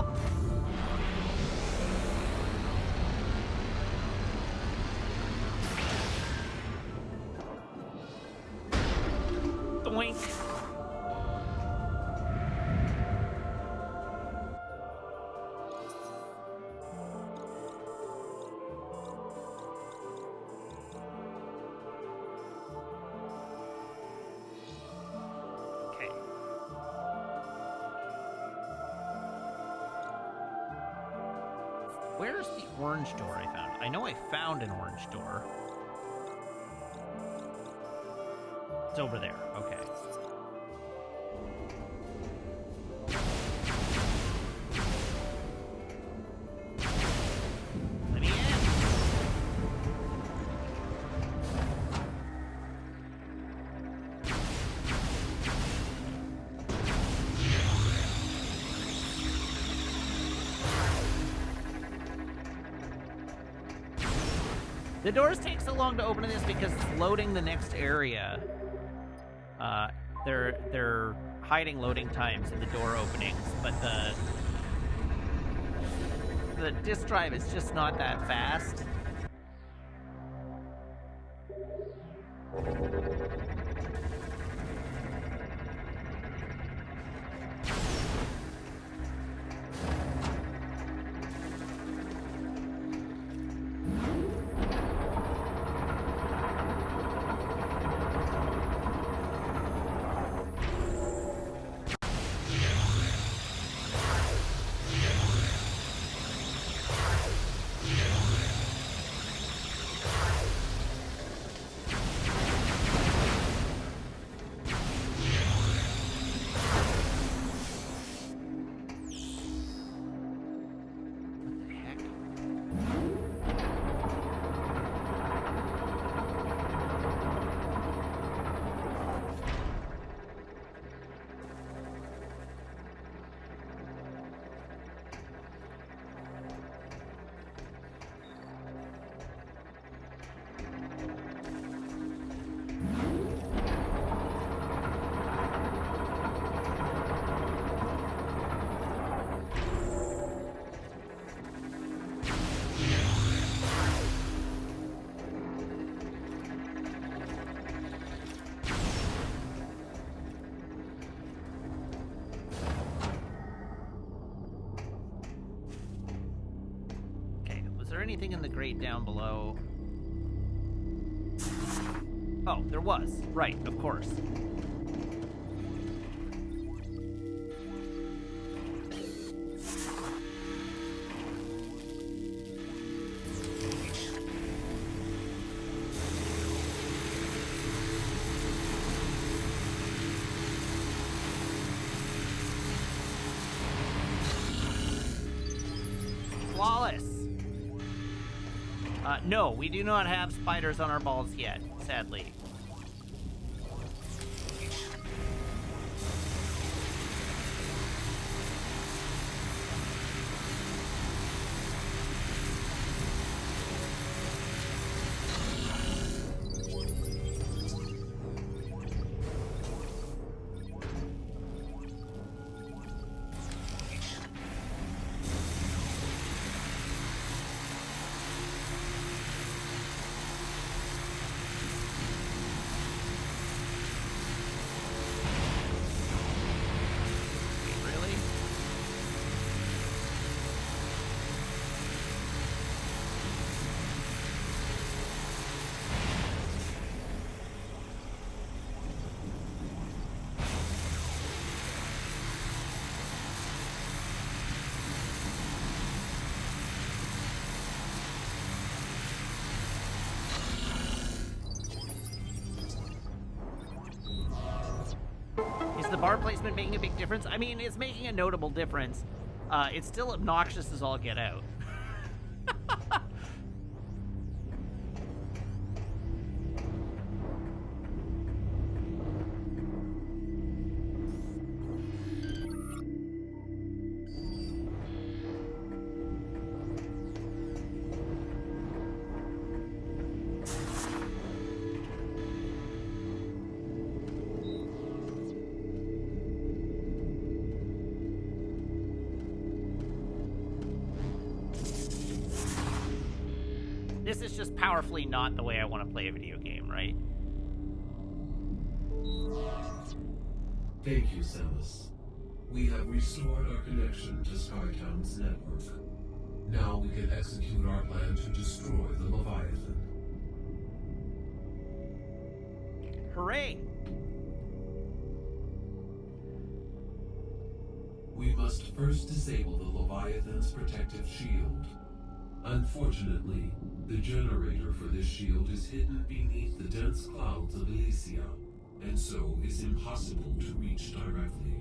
up. Doink. Okay. Where's the orange door I found? I know I found an orange door. It's over there. Okay. Let me in. The doors take so long to open in this because it's loading the next area. They're hiding loading times in the door openings, but the disk drive is just not that fast. Anything in the grate down below? Oh, there was. Right, of course. Flawless. No, we do not have spiders on our balls yet, sadly. The bar placement making a big difference? I mean, it's making a notable difference. It's still obnoxious as all get out. this is just powerfully not the way I want to play a video game, right? Thank you, Samus. We have restored our connection to Skytown's network. Now we can execute our plan to destroy the Leviathan. Hooray! We must first disable the Leviathan's protective shield. Unfortunately, the generator for this shield is hidden beneath the dense clouds of Elysia, and so is impossible to reach directly.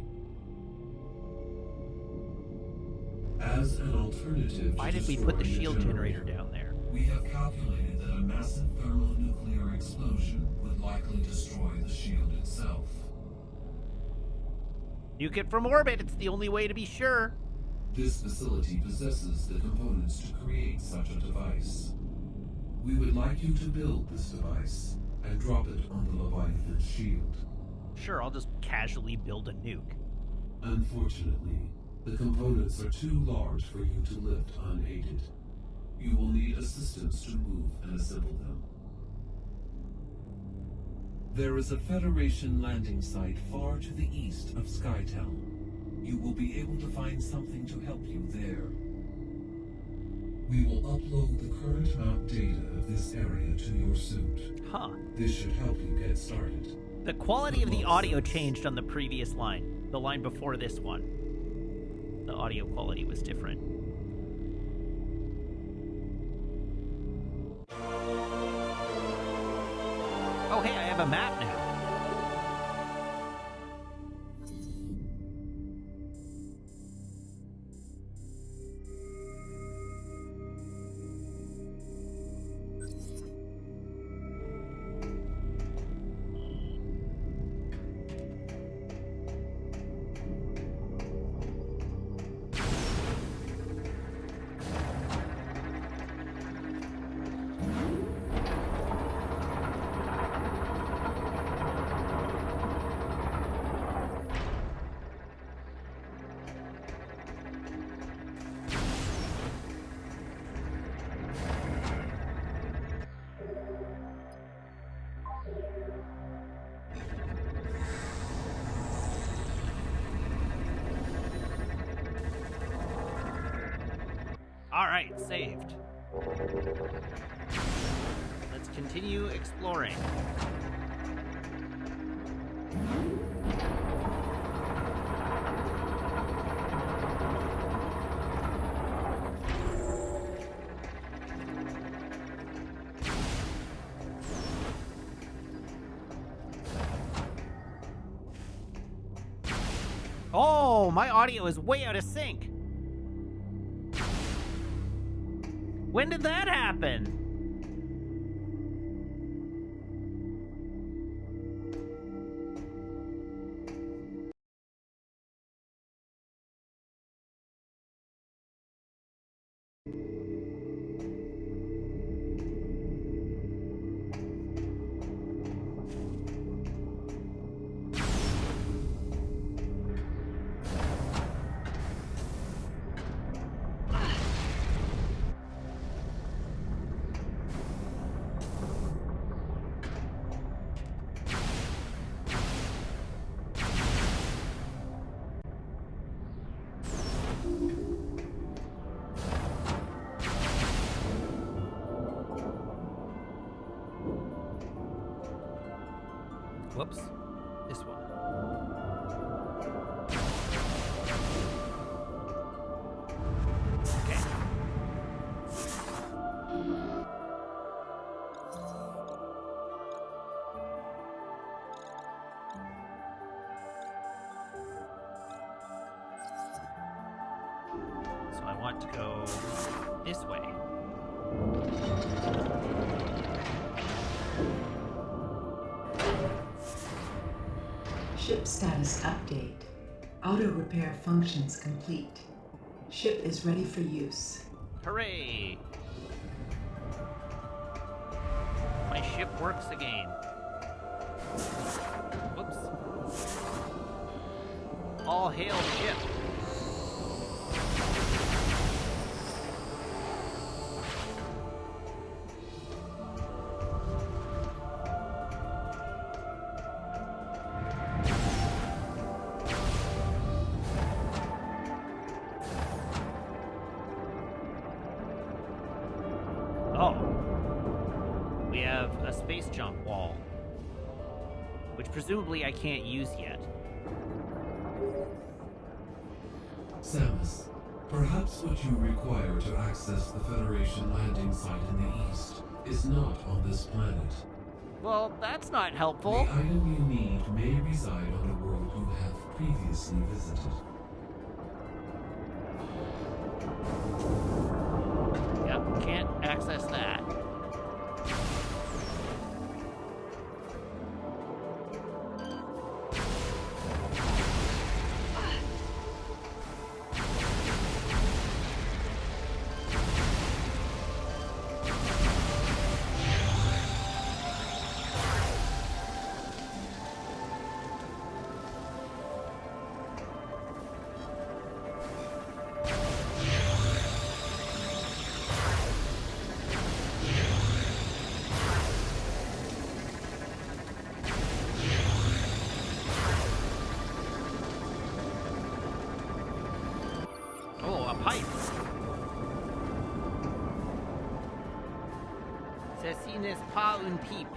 As an alternative Why to did we put the destroying shield generator down there? we have calculated that a massive thermonuclear explosion would likely destroy the shield itself. Nuke it from orbit, it's the only way to be sure. This facility possesses the components to create such a device. We would like you to build this device and drop it on the Leviathan's shield. Sure, I'll just casually build a nuke. Unfortunately, the components are too large for you to lift unaided. You will need assistance to move and assemble them. There is a Federation landing site far to the east of Skytown. You will be able to find something to help you there. We will upload the current map data of this area to your suit. Huh. This should help you get started. The quality of the audio changed on the previous line. The line before this one. The audio quality was different. Oh, hey, I have a map now. Alright, saved. Let's continue exploring. Oh, my audio is way out of sync. When did that happen? Whoops. This one. Okay. So I want to go this way. Ship status update. Auto repair functions complete. Ship is ready for use. Hooray! My ship works again. Whoops. All hail ship. Oh. We have a space jump wall, which presumably I can't use yet. Samus, perhaps what you require to access the Federation landing site in the east is not on this planet. Well, that's not helpful. The item you need may reside on a world you have previously visited. Yep, can't access that. Ceci n'est pas une pipe.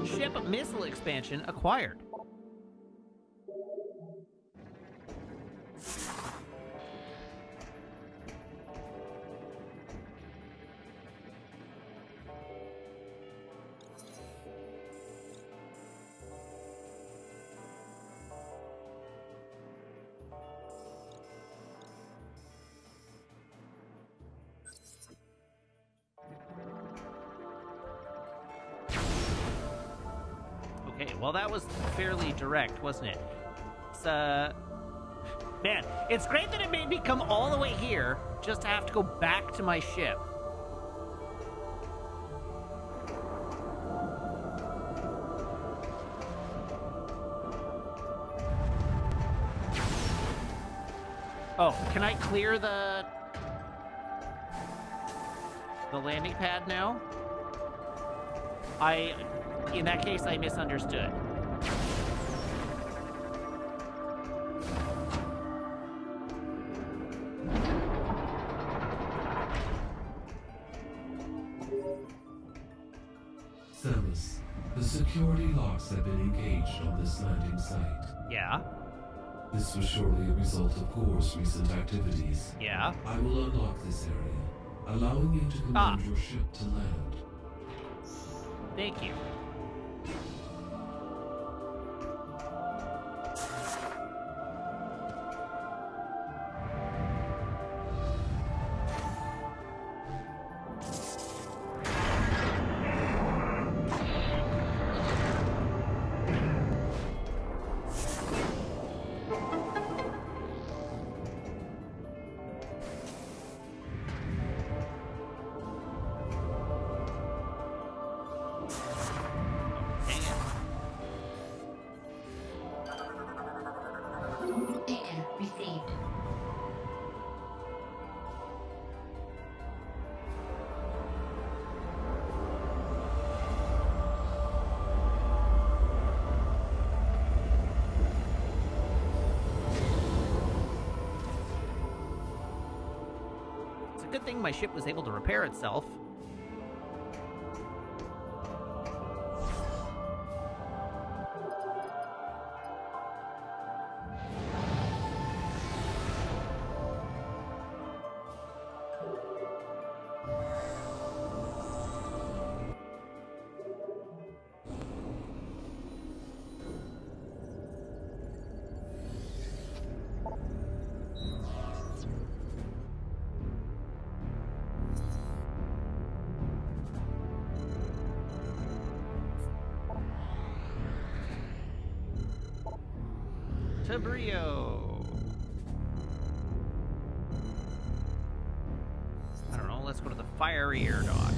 Ship missile expansion acquired. Okay, well that was fairly direct, wasn't it? It's, man, it's great that it made me come all the way here just to have to go back to my ship. Oh, can I clear the landing pad now? In that case, I misunderstood. Samus, the security locks have been engaged on this landing site. Yeah. This was surely a result of Gore's recent activities. Yeah. I will unlock this area, allowing you to command your ship to land. Thank you. Data received. It's a good thing my ship was able to repair itself. Tabrio. I don't know, let's go to the fiery air dock.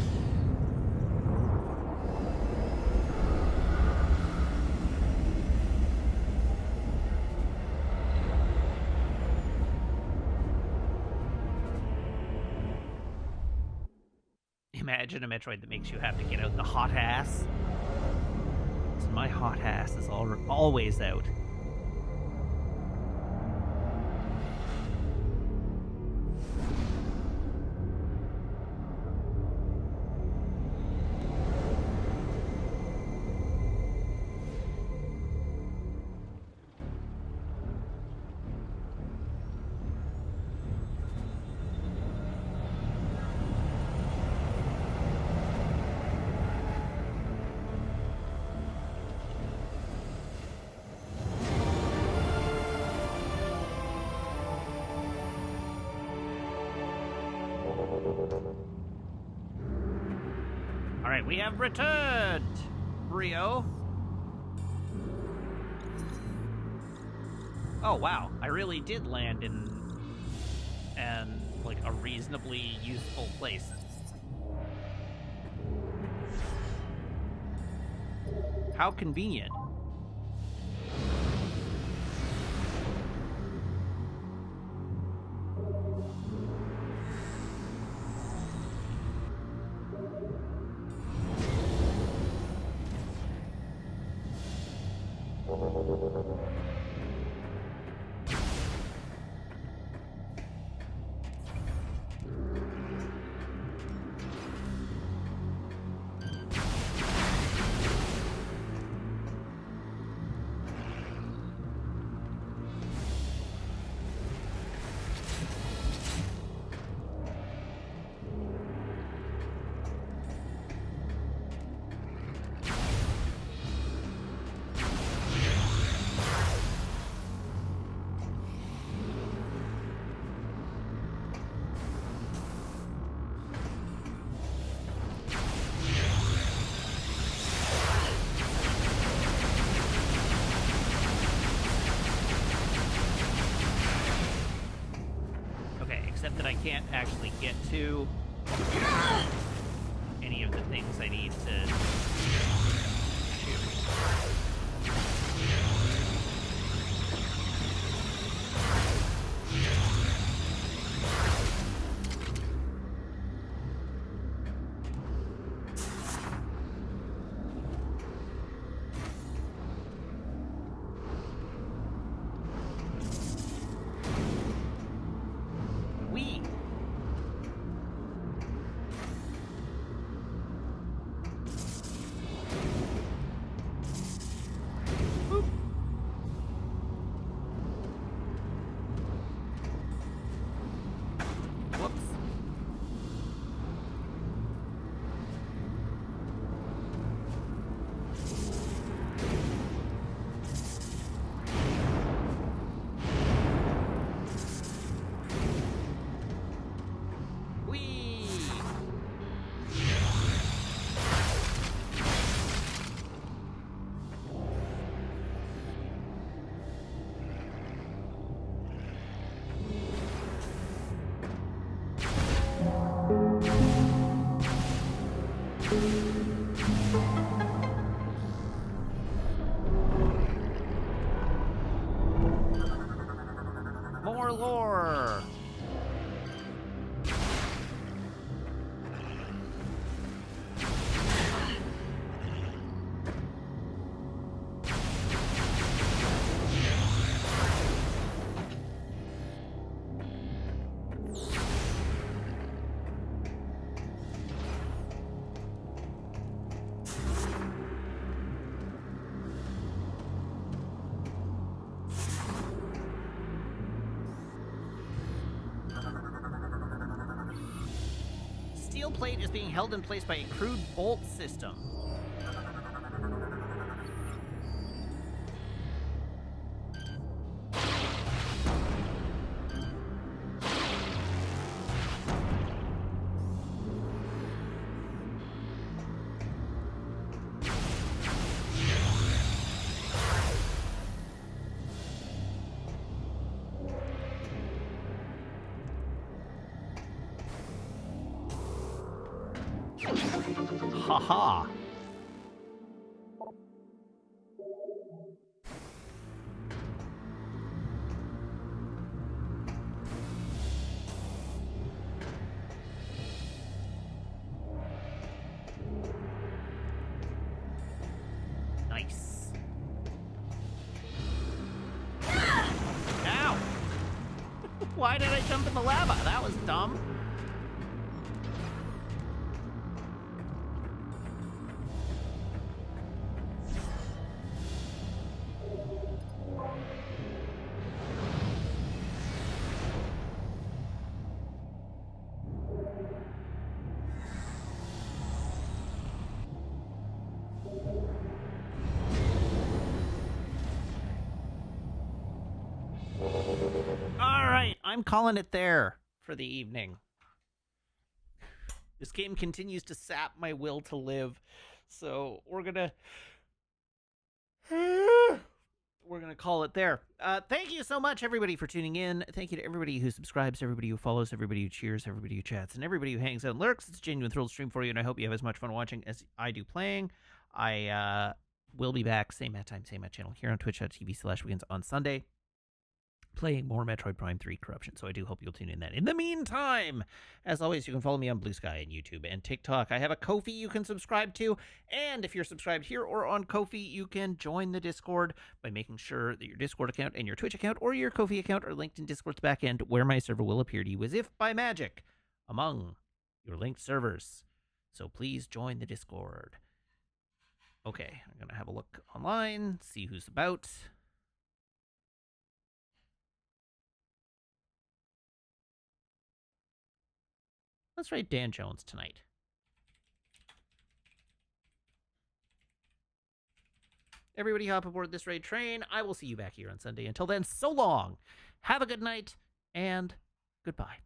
Imagine a Metroid that makes you have to get out the hot ass. So my hot ass is always out. Alright, we have returned, Rio. Oh wow, I really did land in like a reasonably useful place. How convenient. Except that I can't actually get to any of the things I need to shoot. More lore! Steel plate is being held in place by a crude bolt system. Haha. Nice. Ow! Why did I jump in the lava? That was dumb. I'm calling it there for the evening. This game continues to sap my will to live, so we're gonna call it there. Thank you so much, everybody, for tuning in. Thank you to everybody who subscribes, everybody who follows, everybody who cheers, everybody who chats, and everybody who hangs out and lurks. It's a genuine thrill to stream for you, and I hope you have as much fun watching as I do playing. I will be back, same bat time, same bat channel, here on twitch.tv/weekends on Sunday, playing more Metroid Prime 3 Corruption, so I do hope you'll tune in then. In the meantime, as always, you can follow me on Blue Sky and YouTube and TikTok. I have a Ko-fi you can subscribe to, and if you're subscribed here or on Ko-fi, you can join the Discord by making sure that your Discord account and your Twitch account or your Ko-fi account are linked in Discord's backend, where my server will appear to you as if by magic among your linked servers. So please join the Discord. Okay, I'm going to have a look online, see who's about. Let's rate Dan Jones tonight. Everybody hop aboard this raid train. I will see you back here on Sunday. Until then, so long. Have a good night, and goodbye.